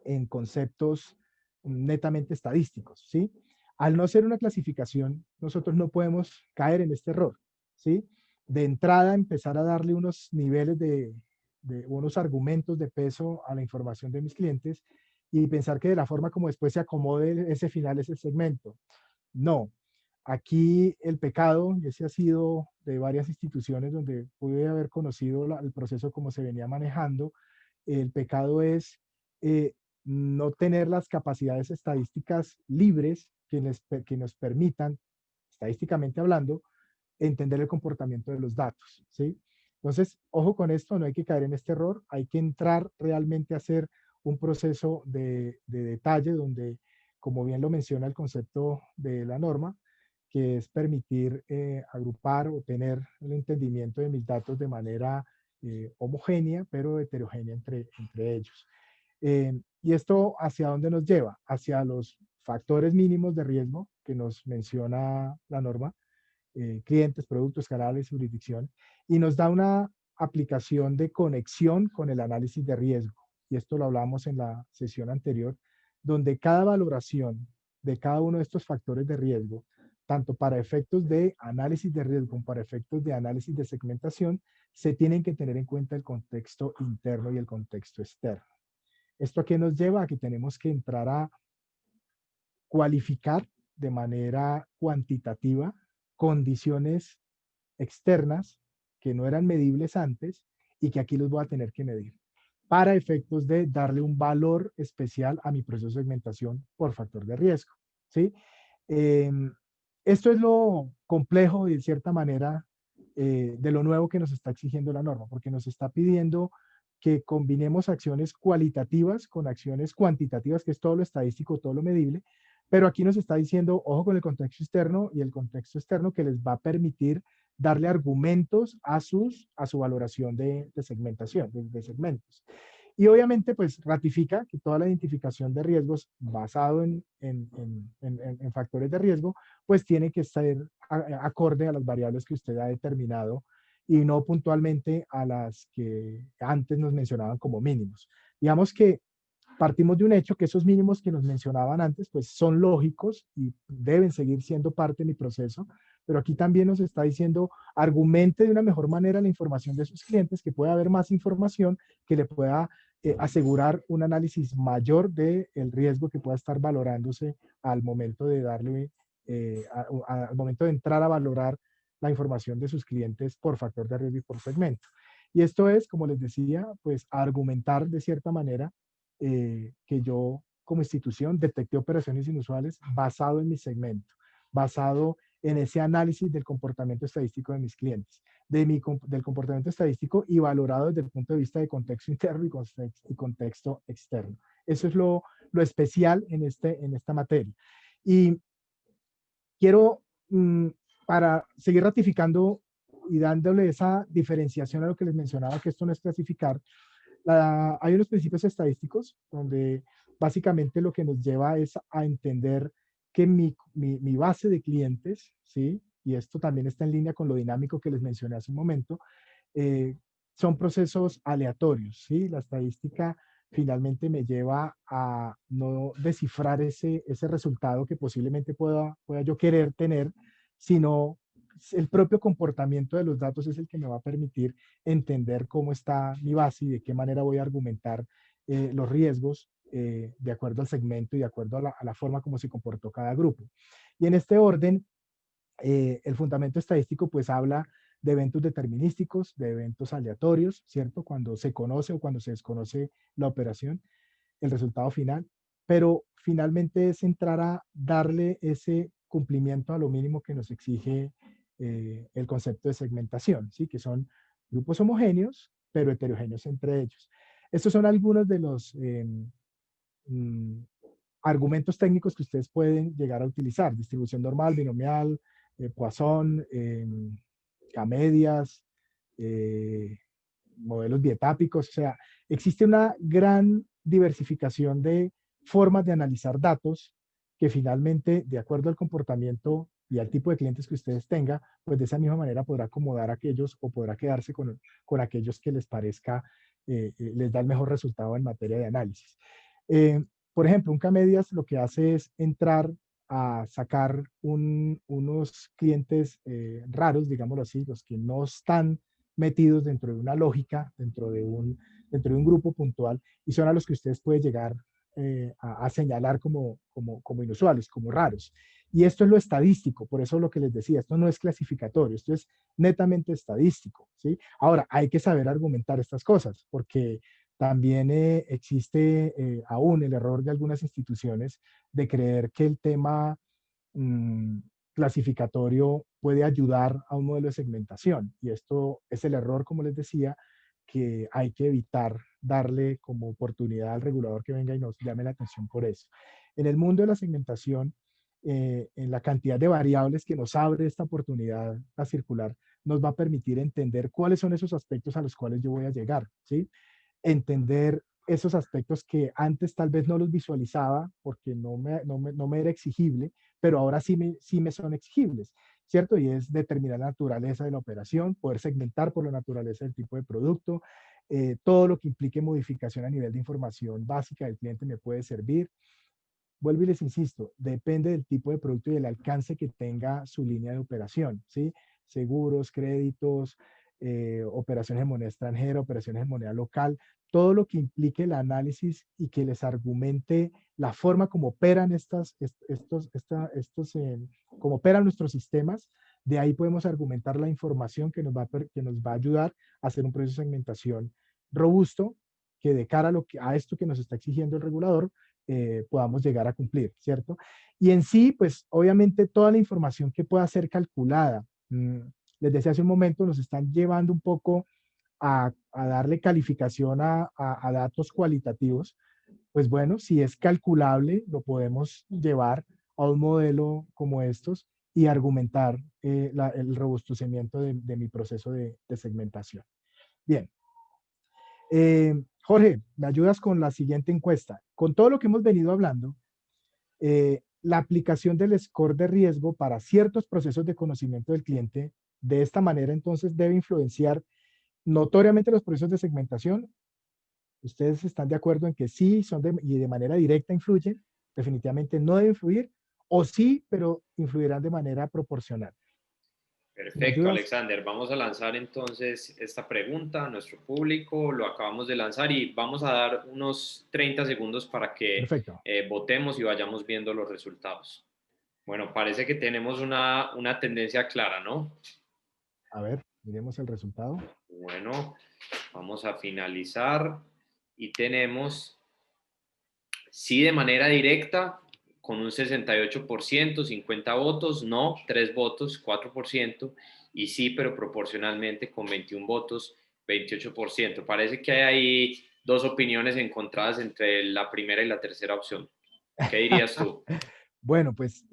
en conceptos netamente estadísticos, ¿sí? Al no ser una clasificación, nosotros no podemos caer en este error, ¿sí? De entrada, empezar a darle unos niveles de unos argumentos de peso a la información de mis clientes y pensar que de la forma como después se acomode ese final, ese segmento. No, aquí el pecado, y ese ha sido de varias instituciones donde pude haber conocido el proceso como se venía manejando, el pecado es eh, no tener las capacidades estadísticas libres que nos permitan, estadísticamente hablando, entender el comportamiento de los datos, ¿sí? Entonces, ojo con esto, no hay que caer en este error, hay que entrar realmente a hacer un proceso de detalle donde, como bien lo menciona el concepto de la norma, que es permitir agrupar o tener el entendimiento de mis datos de manera homogénea, pero heterogénea entre ellos. ¿Y esto hacia dónde nos lleva? Hacia los factores mínimos de riesgo que nos menciona la norma, clientes, productos, canales, jurisdicción, y nos da una aplicación de conexión con el análisis de riesgo. Y esto lo hablamos en la sesión anterior, donde cada valoración de cada uno de estos factores de riesgo, tanto para efectos de análisis de riesgo como para efectos de análisis de segmentación, se tienen que tener en cuenta el contexto interno y el contexto externo. ¿Esto a qué nos lleva? A que tenemos que entrar a cualificar de manera cuantitativa condiciones externas que no eran medibles antes y que aquí los voy a tener que medir para efectos de darle un valor especial a mi proceso de segmentación por factor de riesgo. ¿Sí? Eh, Esto es lo complejo y de cierta manera de lo nuevo que nos está exigiendo la norma, porque nos está pidiendo que combinemos acciones cualitativas con acciones cuantitativas, que es todo lo estadístico, todo lo medible, pero aquí nos está diciendo, ojo con el contexto externo y el contexto externo que les va a permitir darle argumentos a su valoración de segmentación, de segmentos. Y obviamente, pues ratifica que toda la identificación de riesgos basado en factores de riesgo, pues tiene que ser acorde a las variables que usted ha determinado y no puntualmente a las que antes nos mencionaban como mínimos. Digamos que partimos de un hecho que esos mínimos que nos mencionaban antes, pues son lógicos y deben seguir siendo parte de mi proceso, pero aquí también nos está diciendo, argumente de una mejor manera la información de sus clientes, que pueda haber más información que le pueda asegurar un análisis mayor del riesgo que pueda estar valorándose al momento de darle, al momento de entrar a valorar la información de sus clientes por factor de riesgo y por segmento. Y esto es, como les decía, pues argumentar de cierta manera que yo como institución detecté operaciones inusuales basado en mi segmento, basado en ese análisis del comportamiento estadístico de mis clientes, del comportamiento estadístico y valorado desde el punto de vista de contexto interno y contexto externo. Eso es lo especial en esta materia. Y quiero, para seguir ratificando y dándole esa diferenciación a lo que les mencionaba, que esto no es clasificar, hay unos principios estadísticos donde básicamente lo que nos lleva es a entender que mi base de clientes, ¿sí? Y esto también está en línea con lo dinámico que les mencioné hace un momento, eh, son procesos aleatorios, ¿sí? La estadística finalmente me lleva a no descifrar ese resultado que posiblemente pueda yo querer tener, sino el propio comportamiento de los datos es el que me va a permitir entender cómo está mi base y de qué manera voy a argumentar los riesgos de acuerdo al segmento y de acuerdo a la forma como se comportó cada grupo. Y en este orden, el fundamento estadístico pues habla de eventos determinísticos, de eventos aleatorios, ¿cierto? Cuando se conoce o cuando se desconoce la operación, el resultado final, pero finalmente es entrar a darle ese cumplimiento a lo mínimo que nos exige el concepto de segmentación, ¿sí? Que son grupos homogéneos, pero heterogéneos entre ellos. Estos son algunos de los mm, argumentos técnicos que ustedes pueden llegar a utilizar: distribución normal, binomial, Poisson, K-medias, eh, modelos dietápicos. O sea, existe una gran diversificación de formas de analizar datos que finalmente, de acuerdo al comportamiento y al tipo de clientes que ustedes tengan, pues de esa misma manera podrá acomodar a aquellos o podrá quedarse con aquellos que les parezca, les da el mejor resultado en materia de análisis. Eh, por ejemplo, un K-medias lo que hace es entrar a sacar unos clientes raros, digámoslo así, los que no están metidos dentro de una lógica, dentro de un grupo puntual, y son a los que ustedes pueden llegar a señalar como inusuales, como raros. Y esto es lo estadístico, por eso lo que les decía, esto no es clasificatorio, esto es netamente estadístico, ¿sí? Ahora, hay que saber argumentar estas cosas, porque también existe aún el error de algunas instituciones de creer que el tema mm, clasificatorio puede ayudar a un modelo de segmentación. Y esto es el error, como les decía, que hay que evitar darle como oportunidad al regulador que venga y nos llame la atención por eso. En el mundo de la segmentación, en la cantidad de variables que nos abre esta oportunidad a circular, nos va a permitir entender cuáles son esos aspectos a los cuales yo voy a llegar, ¿sí? Entender esos aspectos que antes tal vez no los visualizaba porque no me era exigible, pero ahora sí me son exigibles, ¿cierto? Y es determinar la naturaleza de la operación, poder segmentar por la naturaleza del tipo de producto, todo lo que implique modificación a nivel de información básica del cliente me puede servir. Vuelvo y les insisto, depende del tipo de producto y del alcance que tenga su línea de operación, ¿sí? Seguros, créditos, operaciones en moneda extranjera, operaciones en moneda local, todo lo que implique el análisis y que les argumente la forma como operan como operan nuestros sistemas. De ahí podemos argumentar la información que nos va a ayudar a hacer un proceso de segmentación robusto que de cara a esto que nos está exigiendo el regulador, podamos llegar a cumplir, ¿cierto? Y en sí, pues obviamente toda la información que pueda ser calculada, les decía hace un momento, nos están llevando un poco a darle calificación a datos cualitativos. Pues bueno, si es calculable, lo podemos llevar a un modelo como estos y argumentar el robustecimiento de mi proceso de segmentación. Bien, Jorge, ¿me ayudas con la siguiente encuesta? Con todo lo que hemos venido hablando, la aplicación del score de riesgo para ciertos procesos de conocimiento del cliente, de esta manera entonces debe influenciar notoriamente los procesos de segmentación. ¿Ustedes están de acuerdo en que sí y de manera directa influyen? Definitivamente no debe influir, o sí, pero influirán de manera proporcional. ¿Me Perfecto, ayudas? Alexander. Vamos a lanzar entonces esta pregunta a nuestro público. Lo acabamos de lanzar y vamos a dar unos 30 segundos para que Perfecto. votemos y vayamos viendo los resultados. Bueno, parece que tenemos una tendencia clara, ¿no? A ver, miremos el resultado. Bueno, vamos a finalizar y tenemos sí de manera directa con un 68%, 50 votos, no, 3 votos, 4%, y sí, pero proporcionalmente con 21 votos, 28%. Parece que hay ahí dos opiniones encontradas entre la primera y la tercera opción. ¿Qué dirías tú? Bueno, pues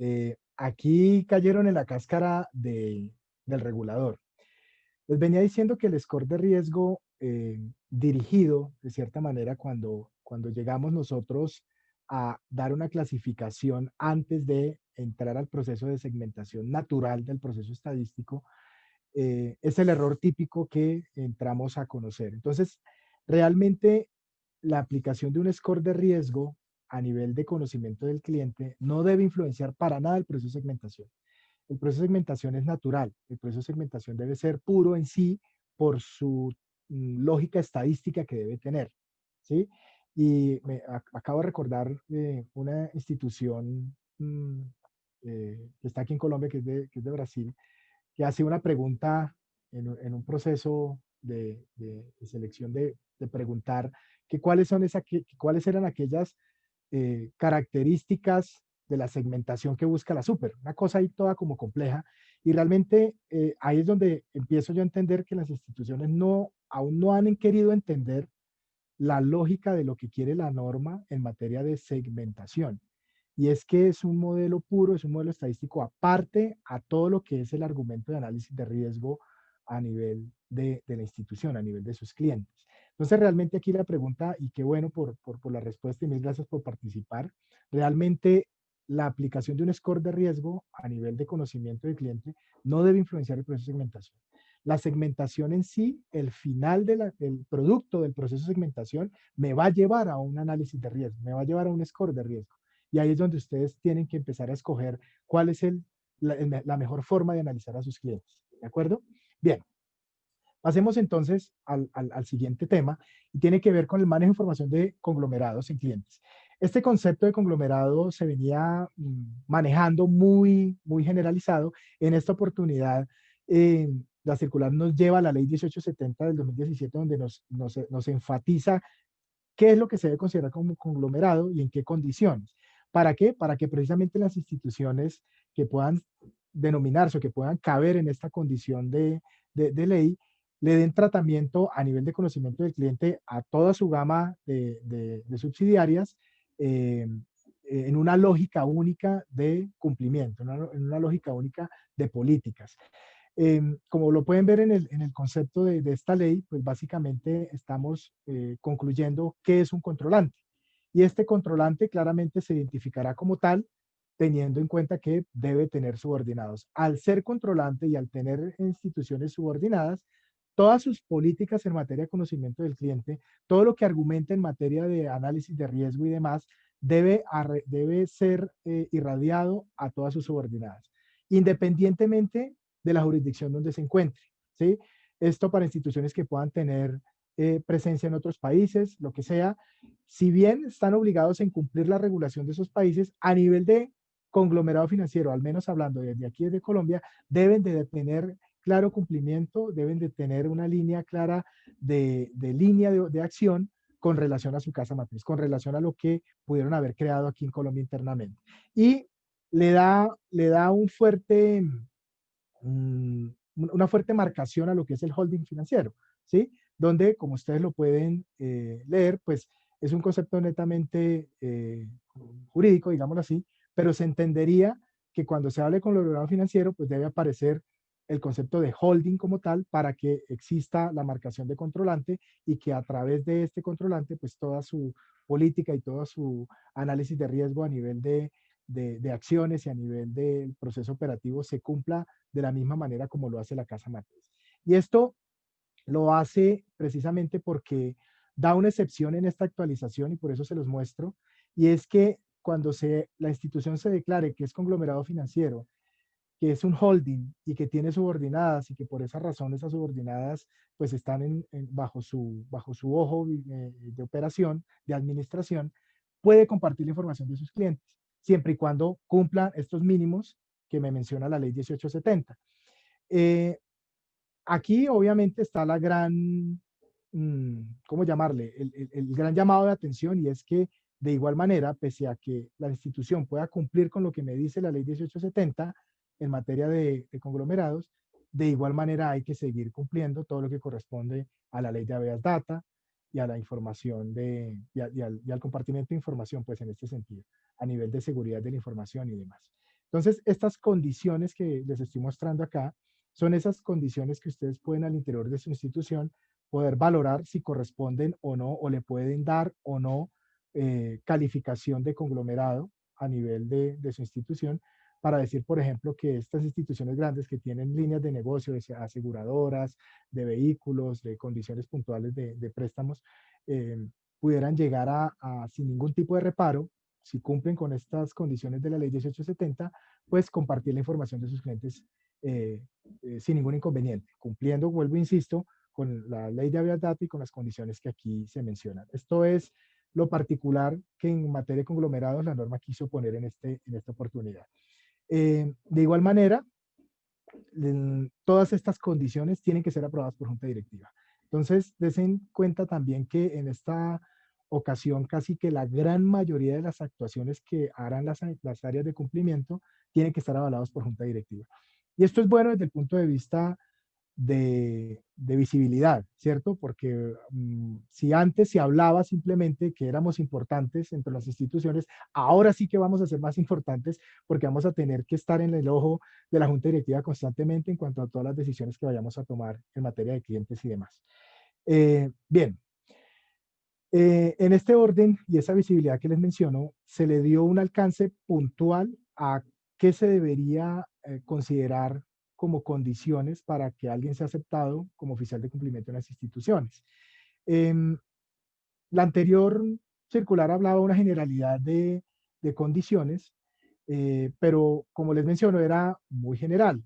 aquí cayeron en la cáscara del regulador. Les venía diciendo que el score de riesgo dirigido, de cierta manera, cuando llegamos nosotros a dar una clasificación antes de entrar al proceso de segmentación natural del proceso estadístico, es el error típico que entramos a conocer. Entonces, realmente la aplicación de un score de riesgo a nivel de conocimiento del cliente no debe influenciar para nada el proceso de segmentación. El proceso de segmentación es natural. El proceso de segmentación debe ser puro en sí por su lógica estadística que debe tener, ¿sí? Y acabo de recordar una institución que está aquí en Colombia, que es de Brasil, que hace una pregunta en un proceso de selección de preguntar que cuáles eran aquellas características de la segmentación que busca la super, una cosa ahí toda como compleja, y realmente ahí es donde empiezo yo a entender que las instituciones aún no han querido entender la lógica de lo que quiere la norma en materia de segmentación. Y es que es un modelo puro, es un modelo estadístico aparte a todo lo que es el argumento de análisis de riesgo a nivel de la institución, a nivel de sus clientes. Entonces, realmente aquí la pregunta, y qué bueno por la respuesta y mil gracias por participar, realmente la aplicación de un score de riesgo a nivel de conocimiento del cliente no debe influenciar el proceso de segmentación. La segmentación en sí, el final del producto del proceso de segmentación, me va a llevar a un análisis de riesgo, me va a llevar a un score de riesgo. Y ahí es donde ustedes tienen que empezar a escoger cuál es la mejor forma de analizar a sus clientes. ¿De acuerdo? Bien, pasemos entonces al siguiente tema y tiene que ver con el manejo de información de conglomerados en clientes. Este concepto de conglomerado se venía manejando muy generalizado. En esta oportunidad, la circular nos lleva a la ley 1870 del 2017, donde nos enfatiza qué es lo que se debe considerar como conglomerado y en qué condiciones. ¿Para qué? Para que precisamente las instituciones que puedan denominarse o que puedan caber en esta condición de ley le den tratamiento a nivel de conocimiento del cliente a toda su gama de subsidiarias en una lógica única de cumplimiento, en una lógica única de políticas. Como lo pueden ver en el concepto de esta ley, pues básicamente estamos concluyendo qué es un controlante. Y este controlante claramente se identificará como tal, teniendo en cuenta que debe tener subordinados. Al ser controlante y al tener instituciones subordinadas, todas sus políticas en materia de conocimiento del cliente, todo lo que argumenta en materia de análisis de riesgo y demás, debe ser irradiado a todas sus subordinadas, independientemente de la jurisdicción donde se encuentre, ¿sí? Esto para instituciones que puedan tener presencia en otros países, lo que sea, si bien están obligados en cumplir la regulación de esos países, a nivel de conglomerado financiero, al menos hablando desde aquí, desde Colombia, deben de tener claro cumplimiento, deben de tener una línea clara de línea de acción con relación a su casa matriz, con relación a lo que pudieron haber creado aquí en Colombia internamente. Y le da una fuerte marcación a lo que es el holding financiero, ¿sí? Donde, como ustedes lo pueden leer, pues es un concepto netamente jurídico, digámoslo así, pero se entendería que cuando se hable con el financiero, pues debe aparecer el concepto de holding como tal para que exista la marcación de controlante y que a través de este controlante, pues toda su política y todo su análisis de riesgo a nivel de acciones y a nivel del proceso operativo se cumpla de la misma manera como lo hace la casa matriz. Y esto lo hace precisamente porque da una excepción en esta actualización y por eso se los muestro, y es que cuando la institución se declare que es conglomerado financiero, que es un holding y que tiene subordinadas y que por esa razón esas subordinadas pues están bajo su ojo de operación, de administración, puede compartir la información de sus clientes, siempre y cuando cumplan estos mínimos que me menciona la ley 1870. Eh, Aquí obviamente está la gran, ¿cómo llamarle? El gran llamado de atención, y es que de igual manera, pese a que la institución pueda cumplir con lo que me dice la ley 1870 en materia de conglomerados, de igual manera hay que seguir cumpliendo todo lo que corresponde a la ley de habeas data y a la información y al compartimiento de información, pues en este sentido, a nivel de seguridad de la información y demás. Entonces, estas condiciones que les estoy mostrando acá son esas condiciones que ustedes pueden al interior de su institución poder valorar si corresponden o no, o le pueden dar o no calificación de conglomerado a nivel de su institución, para decir, por ejemplo, que estas instituciones grandes que tienen líneas de negocio, de aseguradoras, de vehículos, de condiciones puntuales de préstamos, pudieran llegar sin ningún tipo de reparo si cumplen con estas condiciones de la ley 1870, pues compartir la información de sus clientes sin ningún inconveniente, cumpliendo, vuelvo, insisto, con la ley de habeas data y con las condiciones que aquí se mencionan. Esto es lo particular que en materia de conglomerados la norma quiso poner en esta oportunidad. De igual manera, todas estas condiciones tienen que ser aprobadas por junta directiva. Entonces, den cuenta también que en esta ocasión casi que la gran mayoría de las actuaciones que harán las áreas de cumplimiento tienen que estar avalados por junta directiva. Y esto es bueno desde el punto de vista de visibilidad, ¿cierto? Porque si antes se hablaba simplemente que éramos importantes entre las instituciones, ahora sí que vamos a ser más importantes porque vamos a tener que estar en el ojo de la Junta Directiva constantemente en cuanto a todas las decisiones que vayamos a tomar en materia de clientes y demás. Bien, en este orden y esa visibilidad que les menciono, se le dio un alcance puntual a qué se debería considerar como condiciones para que alguien sea aceptado como oficial de cumplimiento en las instituciones. Em, la anterior circular hablaba de una generalidad de condiciones, pero como les menciono, era muy general.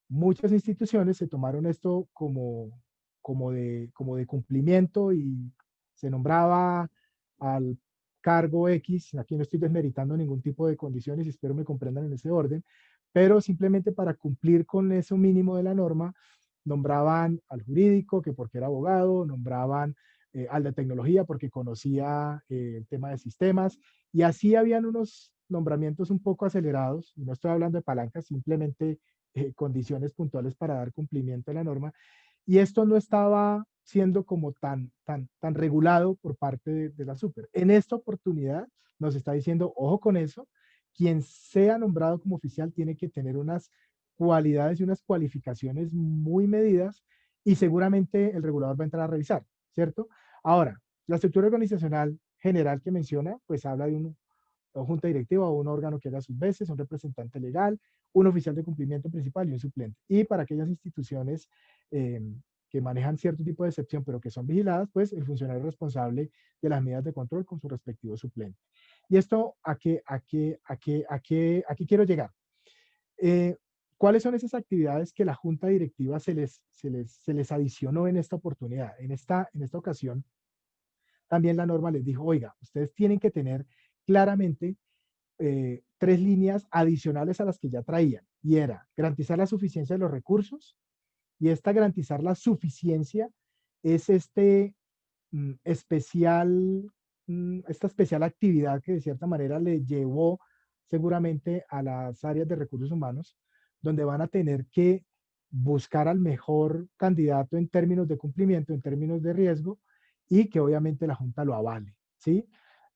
Muchas instituciones se tomaron esto como de cumplimiento y se nombraba al cargo X, aquí no estoy desmeritando ningún tipo de condiciones y espero me comprendan en ese orden, pero simplemente para cumplir con eso mínimo de la norma, nombraban al jurídico, que porque era abogado, nombraban al de tecnología porque conocía el tema de sistemas, y así habían unos nombramientos un poco acelerados, y no estoy hablando de palancas, simplemente condiciones puntuales para dar cumplimiento a la norma, y esto no estaba siendo como tan regulado por parte de la super. En esta oportunidad nos está diciendo, ojo con eso, quien sea nombrado como oficial tiene que tener unas cualidades y unas cualificaciones muy medidas y seguramente el regulador va a entrar a revisar, ¿cierto? Ahora, la estructura organizacional general que menciona, pues habla de o junta directiva o un órgano que haga sus veces, un representante legal, un oficial de cumplimiento principal y un suplente. Y para aquellas instituciones eh, que manejan cierto tipo de excepción, pero que son vigiladas, pues el funcionario responsable de las medidas de control con su respectivo suplente. ¿Y esto a qué quiero llegar? Eh, ¿Cuáles son esas actividades que la junta directiva se les adicionó en esta oportunidad? En esta ocasión, también la norma les dijo, oiga, ustedes tienen que tener claramente 3 líneas adicionales a las que ya traían, y era garantizar la suficiencia de los recursos, y esta garantizar la suficiencia es especial, esta especial actividad que de cierta manera le llevó seguramente a las áreas de recursos humanos, donde van a tener que buscar al mejor candidato en términos de cumplimiento, en términos de riesgo, y que obviamente la Junta lo avale, ¿sí?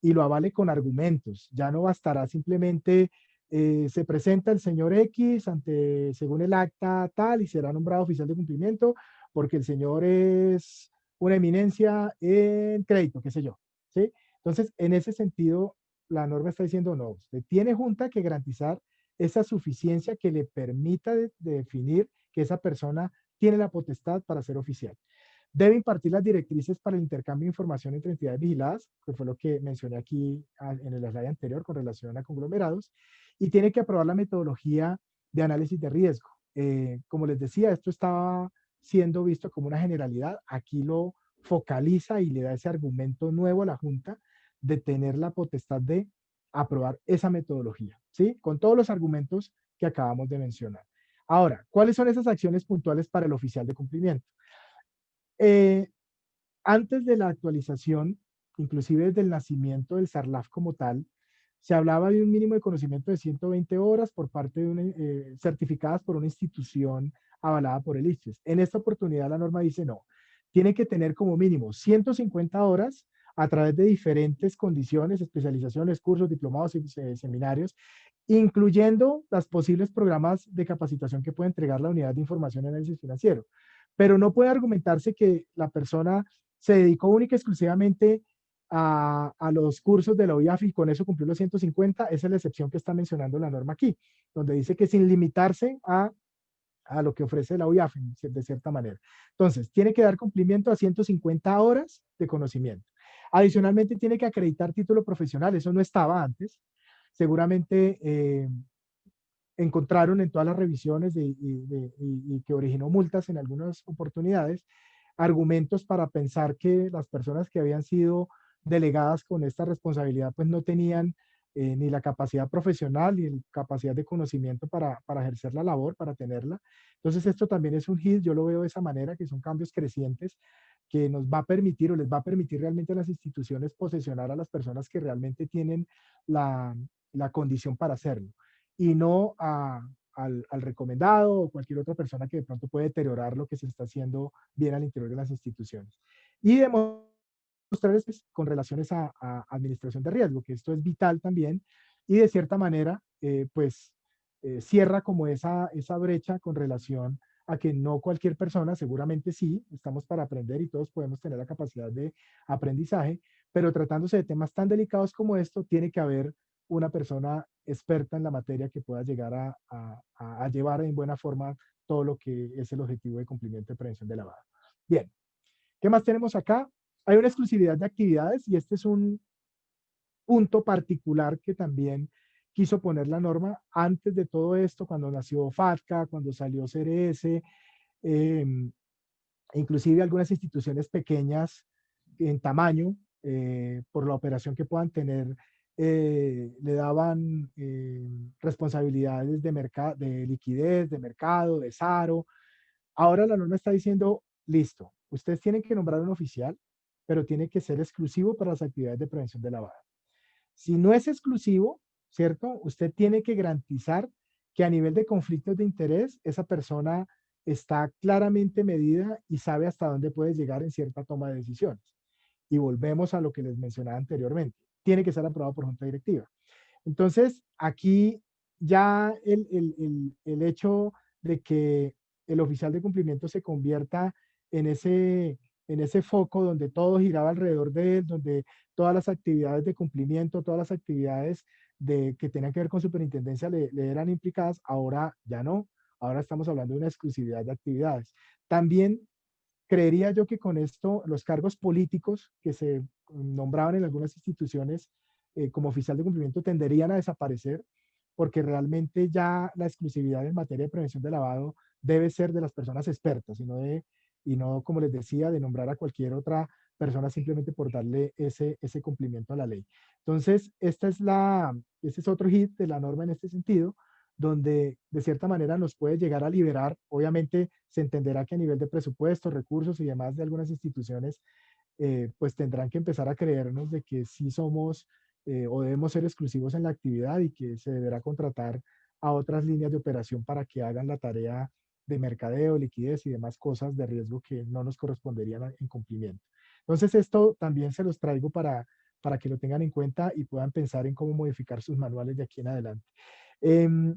Y lo avale con argumentos. Ya no bastará simplemente se presenta el señor X ante, según el acta tal, y será nombrado oficial de cumplimiento porque el señor es una eminencia en crédito, qué sé yo, ¿sí? Entonces, en ese sentido, la norma está diciendo, no, usted tiene junta que garantizar esa suficiencia que le permita definir que esa persona tiene la potestad para ser oficial. Debe impartir las directrices para el intercambio de información entre entidades vigiladas, que fue lo que mencioné aquí en el slide anterior con relación a conglomerados, y tiene que aprobar la metodología de análisis de riesgo. Como les decía, esto estaba siendo visto como una generalidad. Aquí lo focaliza y le da ese argumento nuevo a la Junta de tener la potestad de aprobar esa metodología, ¿sí? Con todos los argumentos que acabamos de mencionar. Ahora, ¿cuáles son esas acciones puntuales para el oficial de cumplimiento? Eh, Antes de la actualización, inclusive desde el nacimiento del SARLAF como tal, se hablaba de un mínimo de conocimiento de 120 horas por parte de certificadas por una institución avalada por el ICFES. En esta oportunidad la norma dice no, tiene que tener como mínimo 150 horas a través de diferentes condiciones, especializaciones, cursos, diplomados y seminarios, incluyendo los posibles programas de capacitación que puede entregar la Unidad de Información y Análisis Financiero. Pero no puede argumentarse que la persona se dedicó única y exclusivamente a los cursos de la OIAF y con eso cumplió los 150. Esa es la excepción que está mencionando la norma aquí, donde dice que sin limitarse a lo que ofrece la OIAF de cierta manera. Entonces, tiene que dar cumplimiento a 150 horas de conocimiento. Adicionalmente tiene que acreditar título profesional, eso no estaba antes. Seguramente encontraron en todas las revisiones y que originó multas en algunas oportunidades, argumentos para pensar que las personas que habían sido delegadas con esta responsabilidad pues no tenían ni la capacidad profesional ni la capacidad de conocimiento para ejercer la labor, para tenerla. Entonces esto también es un hit, yo lo veo de esa manera, que son cambios crecientes que nos va a permitir o les va a permitir realmente a las instituciones posesionar a las personas que realmente tienen la condición para hacerlo y no al recomendado o cualquier otra persona que de pronto puede deteriorar lo que se está haciendo bien al interior de las instituciones. Y demostrar con relaciones a administración de riesgo, que esto es vital también, y de cierta manera, cierra como esa brecha con relación a que no cualquier persona, seguramente sí, estamos para aprender y todos podemos tener la capacidad de aprendizaje, pero tratándose de temas tan delicados como esto, tiene que haber una persona experta en la materia que pueda llegar a llevar en buena forma todo lo que es el objetivo de cumplimiento de prevención de lavado. Bien, ¿qué más tenemos acá? Hay una exclusividad de actividades y este es un punto particular que también quiso poner la norma antes de todo esto, cuando nació FATCA, cuando salió CRS, eh, inclusive algunas instituciones pequeñas en tamaño, por la operación que puedan tener, le daban responsabilidades de liquidez, de mercado, de SARO. Ahora la norma está diciendo, listo, ustedes tienen que nombrar un oficial, pero tiene que ser exclusivo para las actividades de prevención de lavado. Si no es exclusivo, ¿cierto? Usted tiene que garantizar que a nivel de conflictos de interés, esa persona está claramente medida y sabe hasta dónde puede llegar en cierta toma de decisiones. Y volvemos a lo que les mencionaba anteriormente. Tiene que ser aprobado por junta directiva. Entonces, aquí ya el hecho de que el oficial de cumplimiento se convierta en ese foco donde todo giraba alrededor de él, donde todas las actividades de cumplimiento, todas las actividades que tenían que ver con superintendencia le eran implicadas, ahora ya no. Ahora estamos hablando de una exclusividad de actividades. También creería yo que con esto los cargos políticos que se nombraban en algunas instituciones como oficial de cumplimiento tenderían a desaparecer porque realmente ya la exclusividad en materia de prevención de lavado debe ser de las personas expertas y no, como les decía, de nombrar a cualquier otra persona simplemente por darle ese cumplimiento a la ley. Entonces, este es otro hit de la norma en este sentido, donde de cierta manera nos puede llegar a liberar. Obviamente se entenderá que a nivel de presupuestos, recursos y demás de algunas instituciones, pues tendrán que empezar a creernos de que sí somos o debemos ser exclusivos en la actividad y que se deberá contratar a otras líneas de operación para que hagan la tarea de mercadeo, liquidez y demás cosas de riesgo que no nos corresponderían en cumplimiento. Entonces, esto también se los traigo para que lo tengan en cuenta y puedan pensar en cómo modificar sus manuales de aquí en adelante. Em,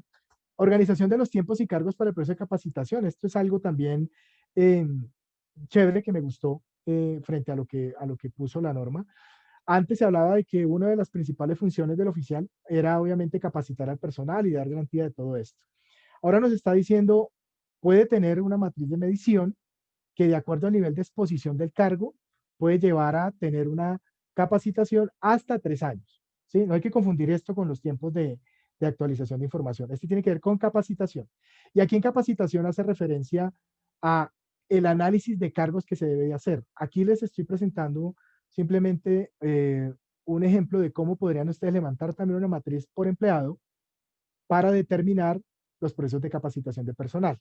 Organización de los tiempos y cargos para el proceso de capacitación. Esto es algo también eh, chévere que me gustó frente a lo que puso la norma. Antes se hablaba de que una de las principales funciones del oficial era obviamente capacitar al personal y dar garantía de todo esto. Ahora nos está diciendo, puede tener una matriz de medición que de acuerdo al nivel de exposición del cargo puede llevar a tener una capacitación hasta 3 años. ¿Sí? No hay que confundir esto con los tiempos de actualización de información. Este tiene que ver con capacitación. Y aquí en capacitación hace referencia a el análisis de cargos que se debe hacer. Aquí les estoy presentando simplemente un ejemplo de cómo podrían ustedes levantar también una matriz por empleado para determinar los procesos de capacitación de personal.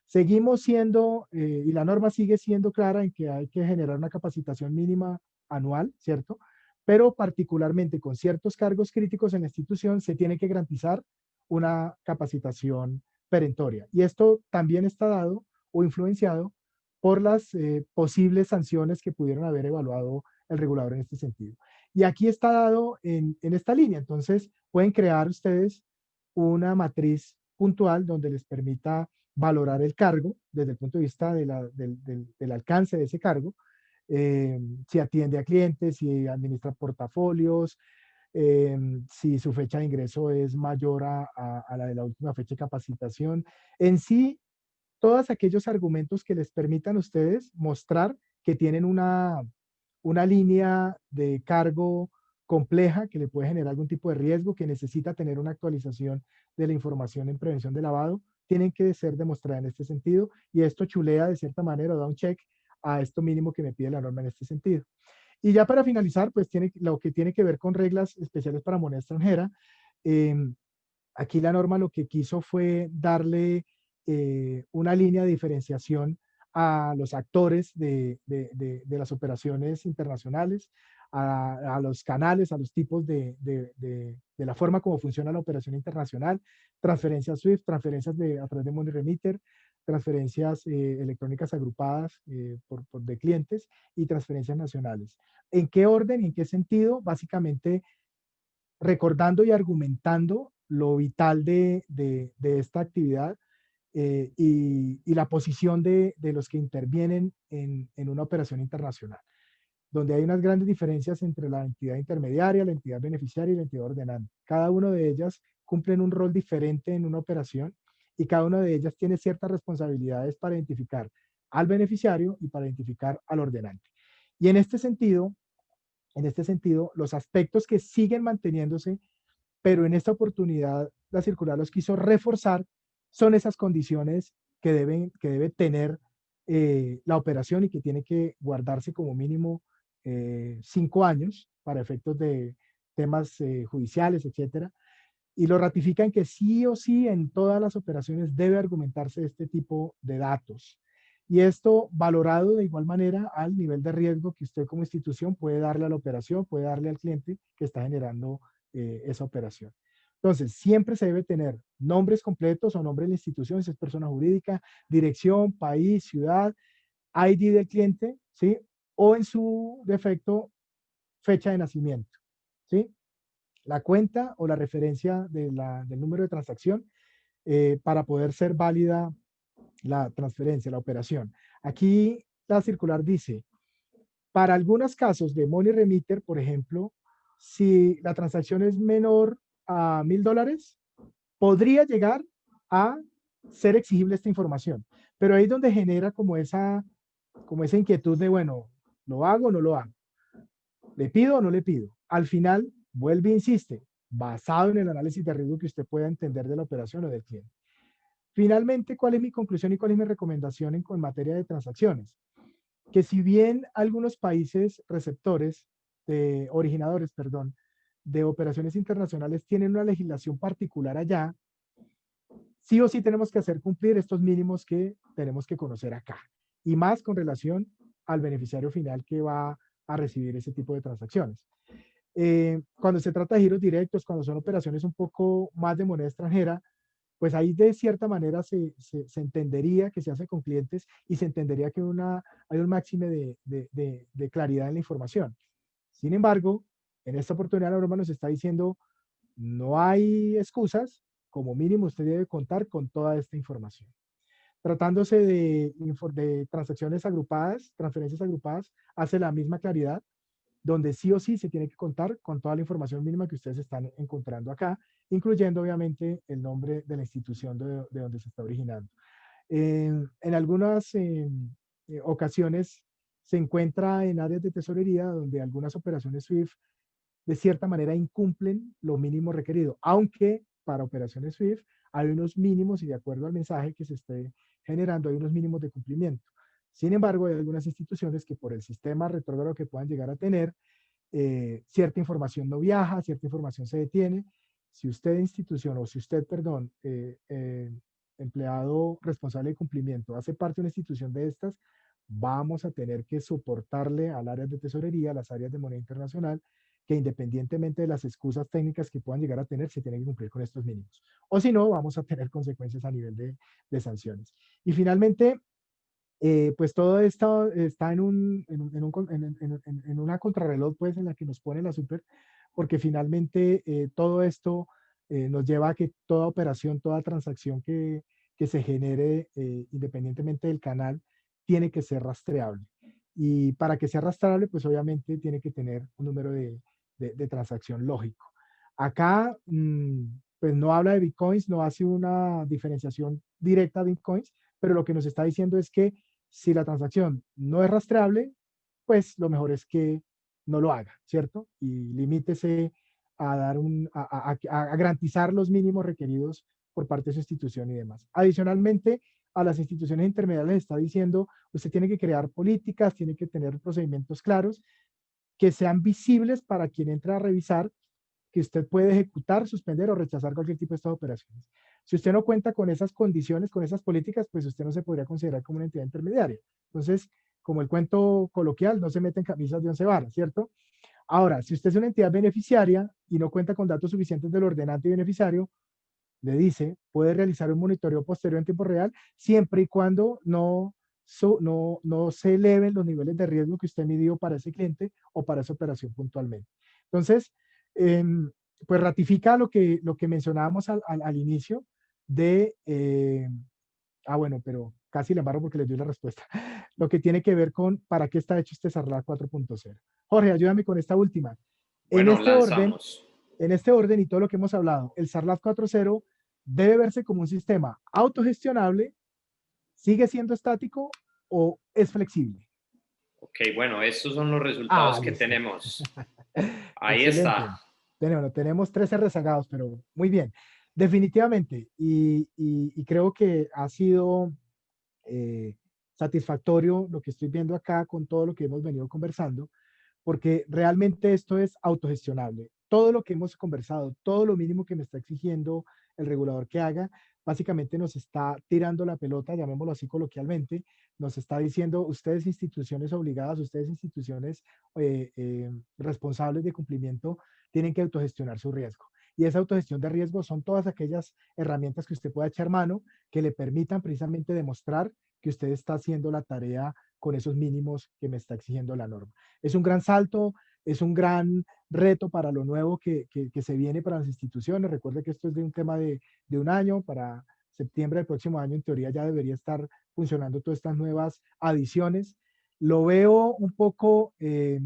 Seguimos siendo, y la norma sigue siendo clara en que hay que generar una capacitación mínima anual, ¿cierto? Pero particularmente con ciertos cargos críticos en la institución se tiene que garantizar una capacitación perentoria. Y esto también está dado o influenciado por las posibles sanciones que pudieron haber evaluado el regulador en este sentido. Y aquí está dado en esta línea. Entonces, pueden crear ustedes una matriz puntual donde les permita valorar el cargo desde el punto de vista del alcance de ese cargo, si atiende a clientes, si administra portafolios, si su fecha de ingreso es mayor a la de la última fecha de capacitación. En sí, todos aquellos argumentos que les permitan a ustedes mostrar que tienen una línea de cargo compleja que le puede generar algún tipo de riesgo, que necesita tener una actualización de la información en prevención de lavado, tienen que ser demostradas en este sentido, y esto chulea de cierta manera o da un check a esto mínimo que me pide la norma en este sentido. Y ya para finalizar, pues tiene lo que tiene que ver con reglas especiales para moneda extranjera. Eh, Aquí la norma lo que quiso fue darle una línea de diferenciación a los actores de las operaciones internacionales, a los canales, a los tipos de la forma como funciona la operación internacional, transferencias SWIFT, transferencias a través de Money Remitter, transferencias electrónicas agrupadas de clientes y transferencias nacionales. ¿En qué orden y en qué sentido? Básicamente recordando y argumentando lo vital de esta actividad y la posición de los que intervienen en una operación internacional, donde hay unas grandes diferencias entre la entidad intermediaria, la entidad beneficiaria y la entidad ordenante. Cada una de ellas cumplen un rol diferente en una operación y cada una de ellas tiene ciertas responsabilidades para identificar al beneficiario y para identificar al ordenante. Y en este sentido, los aspectos que siguen manteniéndose, pero en esta oportunidad la circular los quiso reforzar, son esas condiciones que debe tener la operación y que tiene que guardarse como mínimo 5 años para efectos de temas judiciales, etcétera. Y lo ratifican que sí o sí en todas las operaciones debe argumentarse este tipo de datos. Y esto valorado de igual manera al nivel de riesgo que usted como institución puede darle a la operación, puede darle al cliente que está generando esa operación. Entonces, siempre se debe tener nombres completos o nombre de la institución, si es persona jurídica, dirección, país, ciudad, ID del cliente, ¿sí? O en su defecto, fecha de nacimiento, ¿sí? La cuenta o la referencia del número de transacción para poder ser válida la transferencia, la operación. Aquí la circular dice, para algunos casos de Money Remitter, por ejemplo, si la transacción es menor a $1,000, podría llegar a ser exigible esta información. Pero ahí es donde genera como esa inquietud de, bueno, ¿lo hago o no lo hago? ¿Le pido o no le pido? Al final, vuelve e insiste, basado en el análisis de riesgo que usted pueda entender de la operación o del cliente. Finalmente, ¿cuál es mi conclusión y cuál es mi recomendación en materia de transacciones? Que si bien algunos países receptores, originadores, perdón, de operaciones internacionales tienen una legislación particular allá, sí o sí tenemos que hacer cumplir estos mínimos que tenemos que conocer acá. Y más con relación al beneficiario final que va a recibir ese tipo de transacciones. Cuando se trata de giros directos, cuando son operaciones un poco más de moneda extranjera, pues ahí de cierta manera se entendería que se hace con clientes y se entendería que hay un máximo de claridad en la información. Sin embargo, en esta oportunidad la norma nos está diciendo, no hay excusas, como mínimo usted debe contar con toda esta información. Tratándose de transacciones agrupadas, transferencias agrupadas, hace la misma claridad, donde sí o sí se tiene que contar con toda la información mínima que ustedes están encontrando acá, incluyendo obviamente el nombre de la institución de donde se está originando. En algunas ocasiones se encuentra en áreas de tesorería donde algunas operaciones SWIFT de cierta manera incumplen lo mínimo requerido, aunque para operaciones SWIFT hay unos mínimos y de acuerdo al mensaje que se esté generando hay unos mínimos de cumplimiento. Sin embargo, hay algunas instituciones que por el sistema retrógrado que puedan llegar a tener, cierta información no viaja, cierta información se detiene. Si usted institución o si usted, perdón, empleado responsable de cumplimiento hace parte de una institución de estas, vamos a tener que soportarle al área de tesorería, a las áreas de moneda internacional, que independientemente de las excusas técnicas que puedan llegar a tener, se tienen que cumplir con estos mínimos. O si no, vamos a tener consecuencias a nivel de sanciones. Y finalmente, pues todo esto está en una contrarreloj, pues, en la que nos pone la super, porque finalmente todo esto nos lleva a que toda operación, toda transacción que se genere, independientemente del canal, tiene que ser rastreable. Y para que sea rastreable, pues obviamente tiene que tener un número de transacción lógico. Acá, pues no habla de bitcoins, no hace una diferenciación directa de bitcoins, pero lo que nos está diciendo es que si la transacción no es rastreable, pues lo mejor es que no lo haga, ¿cierto? Y limítese a dar a garantizar los mínimos requeridos por parte de su institución y demás. Adicionalmente, a las instituciones intermediarias les está diciendo, usted tiene que crear políticas, tiene que tener procedimientos claros que sean visibles para quien entra a revisar, que usted puede ejecutar, suspender o rechazar cualquier tipo de estas operaciones. Si usted no cuenta con esas condiciones, con esas políticas, pues usted no se podría considerar como una entidad intermediaria. Entonces, como el cuento coloquial, no se mete en camisas de once varas, ¿cierto? Ahora, si usted es una entidad beneficiaria y no cuenta con datos suficientes del ordenante y beneficiario, le dice, puede realizar un monitoreo posterior en tiempo real siempre y cuando no se eleven los niveles de riesgo que usted midió para ese cliente o para esa operación puntualmente. Entonces, em, pues ratifica lo que mencionábamos al inicio de, bueno, pero casi le embarro porque les doy la respuesta, lo que tiene que ver con para qué está hecho este SARLAT 4.0. Jorge, ayúdame con esta última. En Bueno, este orden, lanzamos. en este orden y todo lo que hemos hablado, el SARLAT 4.0 debe verse como un sistema autogestionable, sigue siendo estático o es flexible. Ok, bueno, estos son los resultados que Listo. tenemos. Ahí Excelente. está. Tenemos 13 rezagados, pero muy bien. Definitivamente. Y creo que ha sido eh, satisfactorio lo que estoy viendo acá con todo lo que hemos venido conversando, porque realmente esto es autogestionable. Todo lo que hemos conversado, todo lo mínimo que me está exigiendo el regulador que haga, básicamente nos está tirando la pelota, llamémoslo así coloquialmente, nos está diciendo, ustedes instituciones obligadas, ustedes instituciones responsables de cumplimiento, tienen que autogestionar su riesgo. Y esa autogestión de riesgo son todas aquellas herramientas que usted pueda echar mano que le permitan precisamente demostrar que usted está haciendo la tarea con esos mínimos que me está exigiendo la norma. Es un gran salto, es un gran reto para lo nuevo que se viene para las instituciones. Recuerde que esto es de un tema de un año, para septiembre del próximo año en teoría ya debería estar funcionando todas estas nuevas adiciones. Lo veo un poco, eh,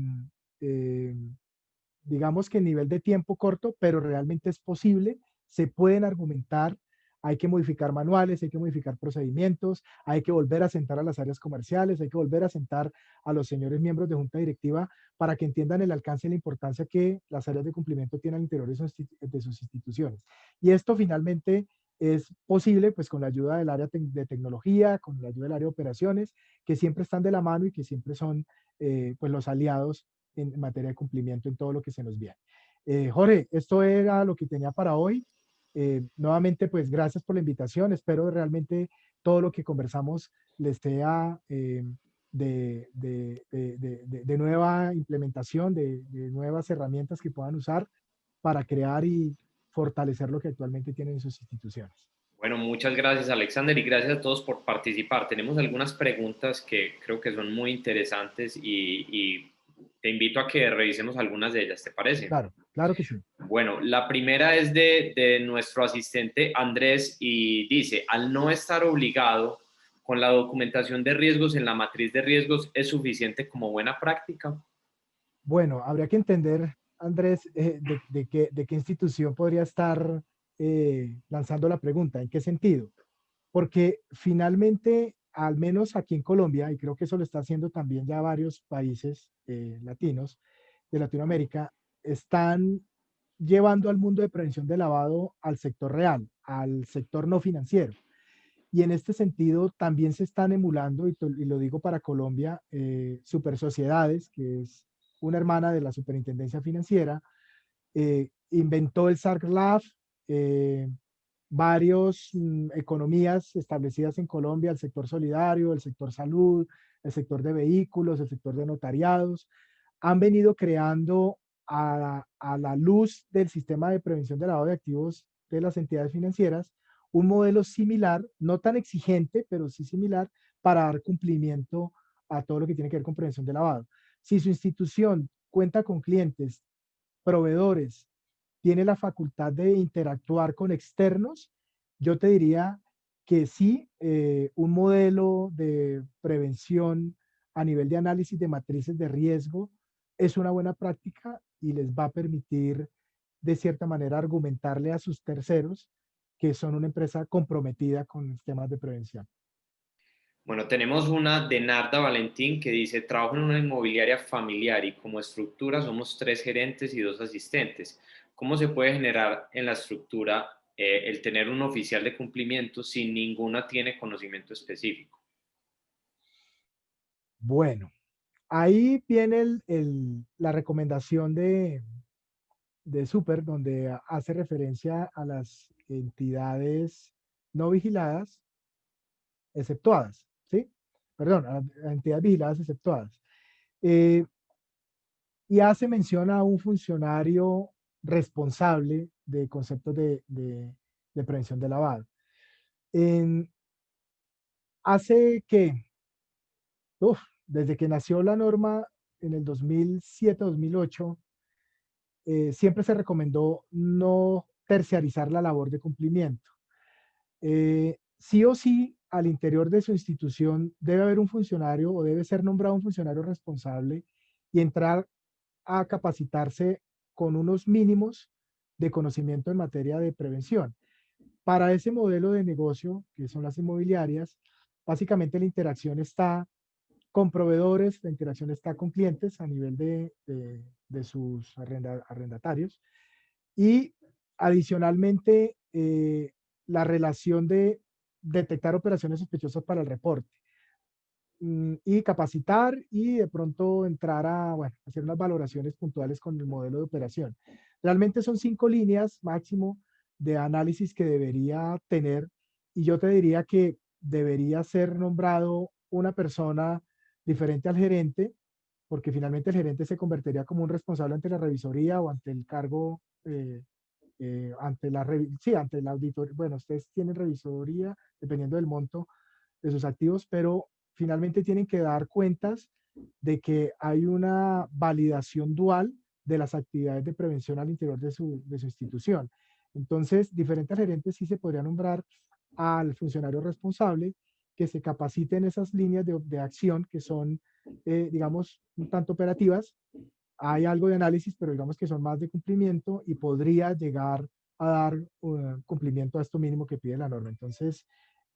digamos que en nivel de tiempo corto, pero realmente es posible, se pueden argumentar, hay que modificar manuales, hay que modificar procedimientos, hay que volver a sentar a las áreas comerciales, hay que volver a sentar a los señores miembros de junta directiva para que entiendan el alcance y la importancia que las áreas de cumplimiento tienen al interior de sus instituciones. Y esto finalmente es posible pues con la ayuda del área de tecnología, con la ayuda del área de operaciones, que siempre están de la mano y que siempre son pues los aliados en materia de cumplimiento en todo lo que se nos viene. Jorge, esto era lo que tenía para hoy. Nuevamente, pues gracias por la invitación. Espero realmente todo lo que conversamos les sea de nueva implementación, de nuevas herramientas que puedan usar para crear y fortalecer lo que actualmente tienen en sus instituciones. Bueno, muchas gracias, Alexander, y gracias a todos por participar. Tenemos algunas preguntas que creo que son muy interesantes y te invito a que revisemos algunas de ellas, ¿te parece? Claro, claro que sí. Bueno, la primera es de nuestro asistente Andrés y dice, al no estar obligado con la documentación de riesgos en la matriz de riesgos, ¿es suficiente como buena práctica? Bueno, habría que entender, Andrés, de qué institución podría estar lanzando la pregunta, en qué sentido. Porque finalmente, al menos aquí en Colombia, y creo que eso lo está haciendo también ya varios países latinos de Latinoamérica, están llevando al mundo de prevención de lavado al sector real, al sector no financiero. Y en este sentido también se están emulando, y lo digo para Colombia, Super Sociedades, que es una hermana de la Superintendencia Financiera, inventó el SARC-LAF, varios economías establecidas en Colombia, el sector solidario, el sector salud, el sector de vehículos, el sector de notariados, han venido creando a la luz del sistema de prevención de lavado de activos de las entidades financieras un modelo similar, no tan exigente, pero sí similar, para dar cumplimiento a todo lo que tiene que ver con prevención de lavado. Si su institución cuenta con clientes, proveedores, tiene la facultad de interactuar con externos, yo te diría que sí, un modelo de prevención a nivel de análisis de matrices de riesgo es una buena práctica y les va a permitir, de cierta manera, argumentarle a sus terceros que son una empresa comprometida con temas de prevención. Bueno, tenemos una de Narda Valentín que dice, trabajo en una inmobiliaria familiar y como estructura somos tres gerentes y dos asistentes. ¿Cómo se puede generar en la estructura el tener un oficial de cumplimiento si ninguna tiene conocimiento específico? Bueno, ahí viene la recomendación de Super, donde hace referencia a las entidades no vigiladas exceptuadas, ¿sí? Perdón, a entidades vigiladas exceptuadas. Eh, y hace mención a un funcionario responsable de conceptos de prevención de lavado. En, hace que, uf, desde que nació la norma en el 2007-2008, siempre se recomendó no terciarizar la labor de cumplimiento. Sí o sí, al interior de su institución debe haber un funcionario o debe ser nombrado un funcionario responsable y entrar a capacitarse con unos mínimos de conocimiento en materia de prevención. Para ese modelo de negocio, que son las inmobiliarias, básicamente la interacción está con proveedores, la interacción está con clientes a nivel de sus arrendatarios y adicionalmente la relación de detectar operaciones sospechosas para el reporte y capacitar y de pronto entrar a, bueno, hacer unas valoraciones puntuales con el modelo de operación. Realmente son 5 líneas máximo de análisis que debería tener y yo te diría que debería ser nombrado una persona diferente al gerente, porque finalmente el gerente se convertiría como un responsable ante la revisoría o ante el cargo, ante sí, ante el auditor. Bueno, ustedes tienen revisoría dependiendo del monto de sus activos, pero finalmente tienen que dar cuentas de que hay una validación dual de las actividades de prevención al interior de su institución. Entonces, diferentes gerentes sí se podría nombrar al funcionario responsable que se capacite en esas líneas de acción que son, digamos, un tanto operativas. Hay algo de análisis, pero digamos que son más de cumplimiento y podría llegar a dar cumplimiento a esto mínimo que pide la norma. Entonces,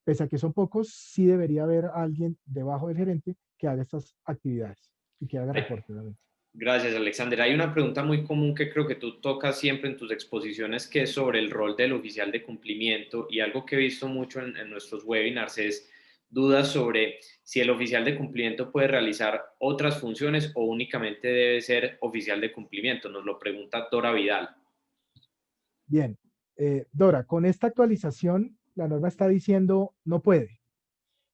pese a que son pocos, sí debería haber alguien debajo del gerente que haga estas actividades y que haga Ay, reporte, obviamente. gracias, Alexander. Hay una pregunta muy común que creo que tú tocas siempre en tus exposiciones, que es sobre el rol del oficial de cumplimiento y algo que he visto mucho en nuestros webinars es dudas sobre si el oficial de cumplimiento puede realizar otras funciones o únicamente debe ser oficial de cumplimiento. Nos lo pregunta Dora Vidal. Bien, Dora, con esta actualización, la norma está diciendo no puede,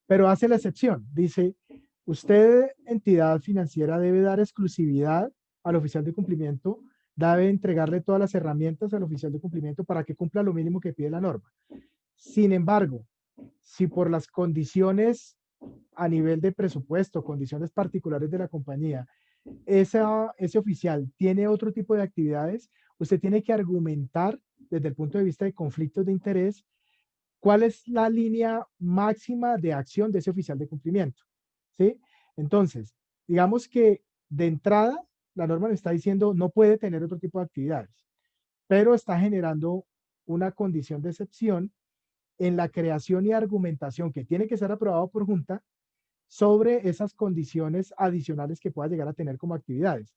pero hace la excepción. Dice, usted, entidad financiera, debe dar exclusividad al oficial de cumplimiento, debe entregarle todas las herramientas al oficial de cumplimiento para que cumpla lo mínimo que pide la norma. Sin embargo, si por las condiciones a nivel de presupuesto, condiciones particulares de la compañía, ese oficial tiene otro tipo de actividades, usted tiene que argumentar desde el punto de vista de conflictos de interés cuál es la línea máxima de acción de ese oficial de cumplimiento. ¿Sí? Entonces, digamos que de entrada, la norma le está diciendo no puede tener otro tipo de actividades, pero está generando una condición de excepción en la creación y argumentación que tiene que ser aprobado por junta sobre esas condiciones adicionales que pueda llegar a tener como actividades.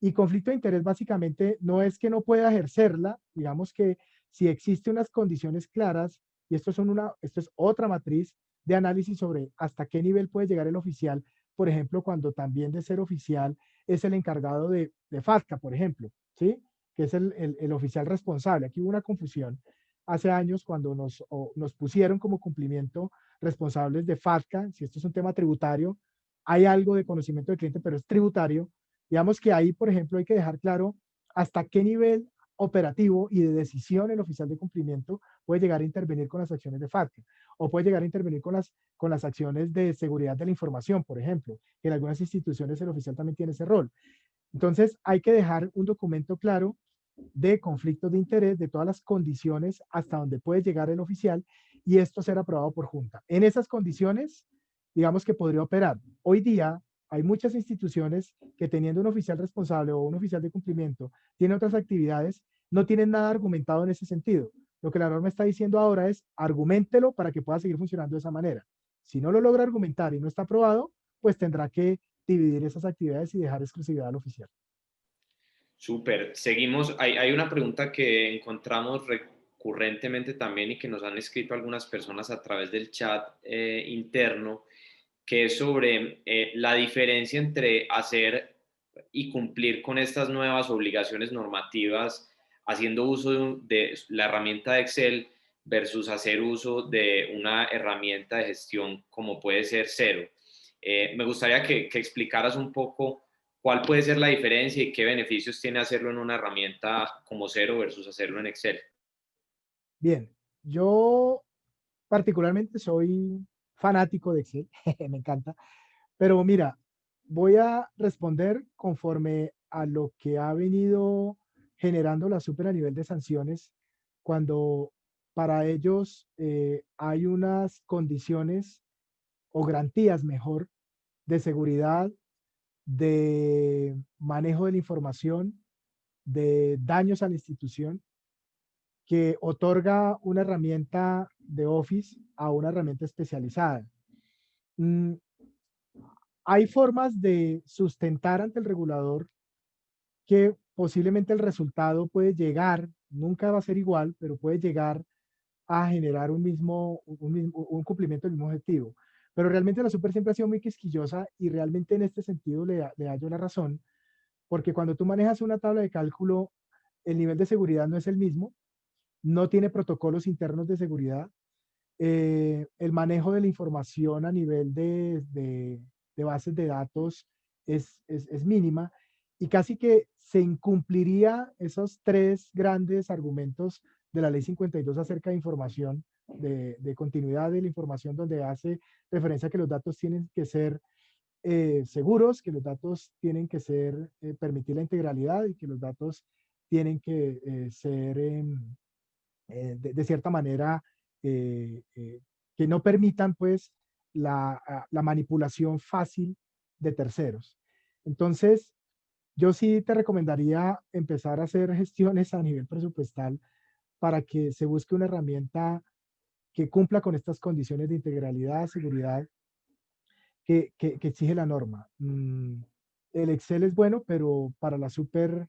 Y conflicto de interés básicamente no es que no pueda ejercerla, digamos que si existe unas condiciones claras, y esto es otra matriz de análisis sobre hasta qué nivel puede llegar el oficial, por ejemplo, cuando también de ser oficial es el encargado de FATCA, por ejemplo, ¿sí? Que es el oficial responsable. Aquí hubo una confusión hace años cuando nos pusieron como cumplimiento responsables de FATCA, si esto es un tema tributario, hay algo de conocimiento del cliente, pero es tributario. Digamos que ahí, por ejemplo, hay que dejar claro hasta qué nivel operativo y de decisión el oficial de cumplimiento puede llegar a intervenir con las acciones de FATCA o puede llegar a intervenir con las acciones de seguridad de la información, por ejemplo, que en algunas instituciones el oficial también tiene ese rol. Entonces, hay que dejar un documento claro de conflictos de interés, de todas las condiciones hasta donde puede llegar el oficial y esto ser aprobado por junta. En esas condiciones, digamos que podría operar. Hoy día hay muchas instituciones que teniendo un oficial responsable o un oficial de cumplimiento, tienen otras actividades, no tienen nada argumentado en ese sentido. Lo que la norma está diciendo ahora es argumentelo para que pueda seguir funcionando de esa manera. Si no lo logra argumentar y no está aprobado, pues tendrá que dividir esas actividades y dejar exclusividad al oficial. Súper. Seguimos. Hay una pregunta que encontramos recurrentemente también y que nos han escrito algunas personas a través del chat interno, que es sobre la diferencia entre hacer y cumplir con estas nuevas obligaciones normativas haciendo uso de la herramienta de Excel versus hacer uso de una herramienta de gestión como puede ser Cero. Me gustaría que explicaras un poco cuál puede ser la diferencia y qué beneficios tiene hacerlo en una herramienta como Cero versus hacerlo en Excel. Bien, yo particularmente soy fanático de Excel, me encanta, pero mira, voy a responder conforme a lo que ha venido generando la super a nivel de sanciones, cuando para ellos hay unas condiciones o garantías mejor de seguridad, de manejo de la información, de daños a la institución, que otorga una herramienta de Office a una herramienta especializada. Mm, Hay formas de sustentar ante el regulador que posiblemente el resultado puede llegar, nunca va a ser igual, pero puede llegar a generar un cumplimiento del mismo objetivo. Pero realmente la Super siempre ha sido muy quisquillosa y realmente en este sentido le hallo la razón, porque cuando tú manejas una tabla de cálculo, el nivel de seguridad no es el mismo, no tiene protocolos internos de seguridad, el manejo de la información a nivel de bases de datos es mínima y casi que se incumpliría esos tres grandes argumentos de la ley 52 acerca de información, de continuidad de la información, donde hace referencia a que los datos tienen que ser seguros, que los datos tienen que ser, permitir la integralidad y que los datos tienen que ser de cierta manera, que no permitan pues la manipulación fácil de terceros. Entonces, yo sí te recomendaría empezar a hacer gestiones a nivel presupuestal para que se busque una herramienta que cumpla con estas condiciones de integralidad, seguridad que exige la norma. El Excel es bueno, pero para la super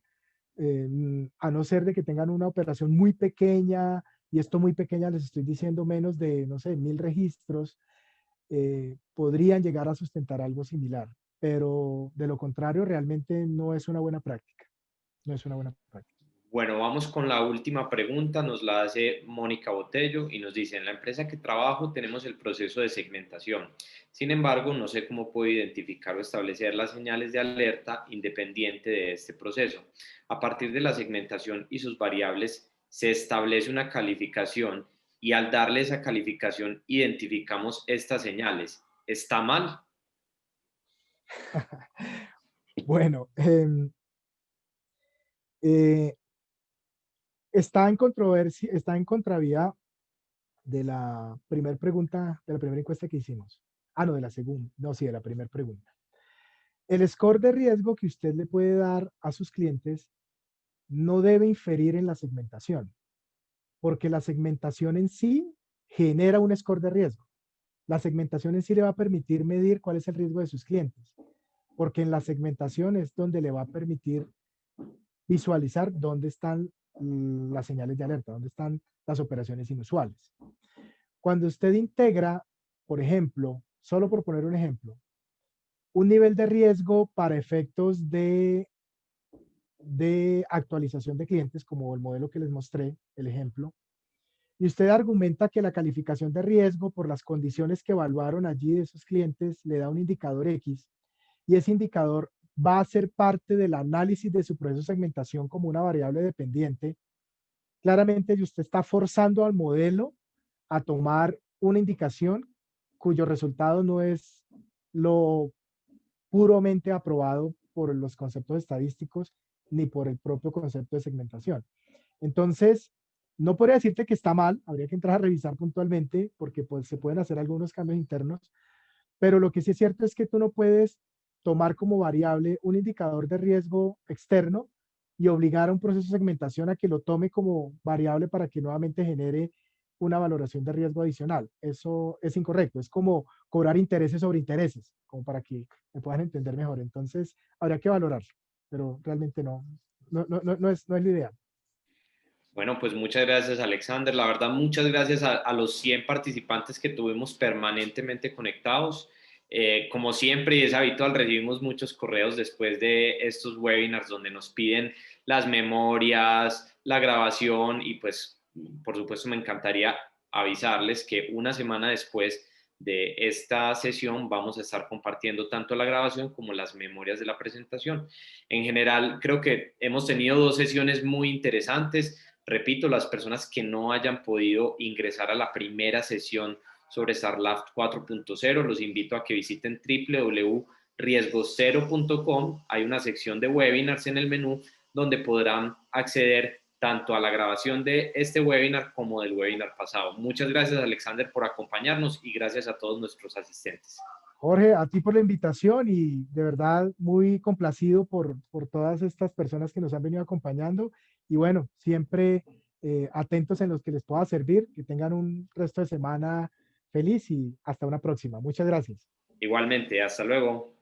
a no ser de que tengan una operación muy pequeña, y esto muy pequeña les estoy diciendo menos de, no sé, 1000 registros, podrían llegar a sustentar algo similar, pero de lo contrario realmente no es una buena práctica, no es una buena práctica. Bueno, vamos con la última pregunta, nos la hace Mónica Botello y nos dice, en la empresa que trabajo tenemos el proceso de segmentación. Sin embargo, no sé cómo puedo identificar o establecer las señales de alerta independiente de este proceso. A partir de la segmentación y sus variables, se establece una calificación y al darle esa calificación identificamos estas señales. ¿Está mal? Bueno, eh, está en controversia, está en contravía de la primera pregunta, de la primera encuesta que hicimos. Ah, no, de la segunda, no, sí, de la primera pregunta. El score de riesgo que usted le puede dar a sus clientes no debe inferir en la segmentación, porque la segmentación en sí genera un score de riesgo. La segmentación en sí le va a permitir medir cuál es el riesgo de sus clientes, porque en la segmentación es donde le va a permitir visualizar dónde están las señales de alerta, dónde están las operaciones inusuales. Cuando usted integra, por ejemplo, solo por poner un ejemplo, un nivel de riesgo para efectos de actualización de clientes, como el modelo que les mostré, el ejemplo, y usted argumenta que la calificación de riesgo por las condiciones que evaluaron allí de esos clientes le da un indicador X, y ese indicador va a ser parte del análisis de su proceso de segmentación como una variable dependiente, claramente usted está forzando al modelo a tomar una indicación cuyo resultado no es lo puramente aprobado por los conceptos estadísticos ni por el propio concepto de segmentación. Entonces, no podría decirte que está mal, habría que entrar a revisar puntualmente porque pues, se pueden hacer algunos cambios internos, pero lo que sí es cierto es que tú no puedes tomar como variable un indicador de riesgo externo y obligar a un proceso de segmentación a que lo tome como variable para que nuevamente genere una valoración de riesgo adicional. Eso es incorrecto. Es como cobrar intereses sobre intereses, como para que me puedan entender mejor. Entonces, habría que valorarlo, pero realmente no es lo ideal. Bueno, pues muchas gracias, Alexander. La verdad, muchas gracias a los 100 participantes que tuvimos permanentemente conectados. Como siempre y es habitual, recibimos muchos correos después de estos webinars donde nos piden las memorias, la grabación y pues, por supuesto, me encantaría avisarles que una semana después de esta sesión vamos a estar compartiendo tanto la grabación como las memorias de la presentación. En general, creo que hemos tenido dos sesiones muy interesantes. Repito, las personas que no hayan podido ingresar a la primera sesión sobre StarLab 4.0, los invito a que visiten www.riesgocero.com. Hay una sección de webinars en el menú donde podrán acceder tanto a la grabación de este webinar como del webinar pasado. Muchas gracias, Alexander, por acompañarnos y gracias a todos nuestros asistentes. Jorge, a ti por la invitación y de verdad muy complacido por todas estas personas que nos han venido acompañando. Y bueno, siempre atentos en los que les pueda servir. Que tengan un resto de semana feliz y hasta una próxima. Muchas gracias. Igualmente, hasta luego.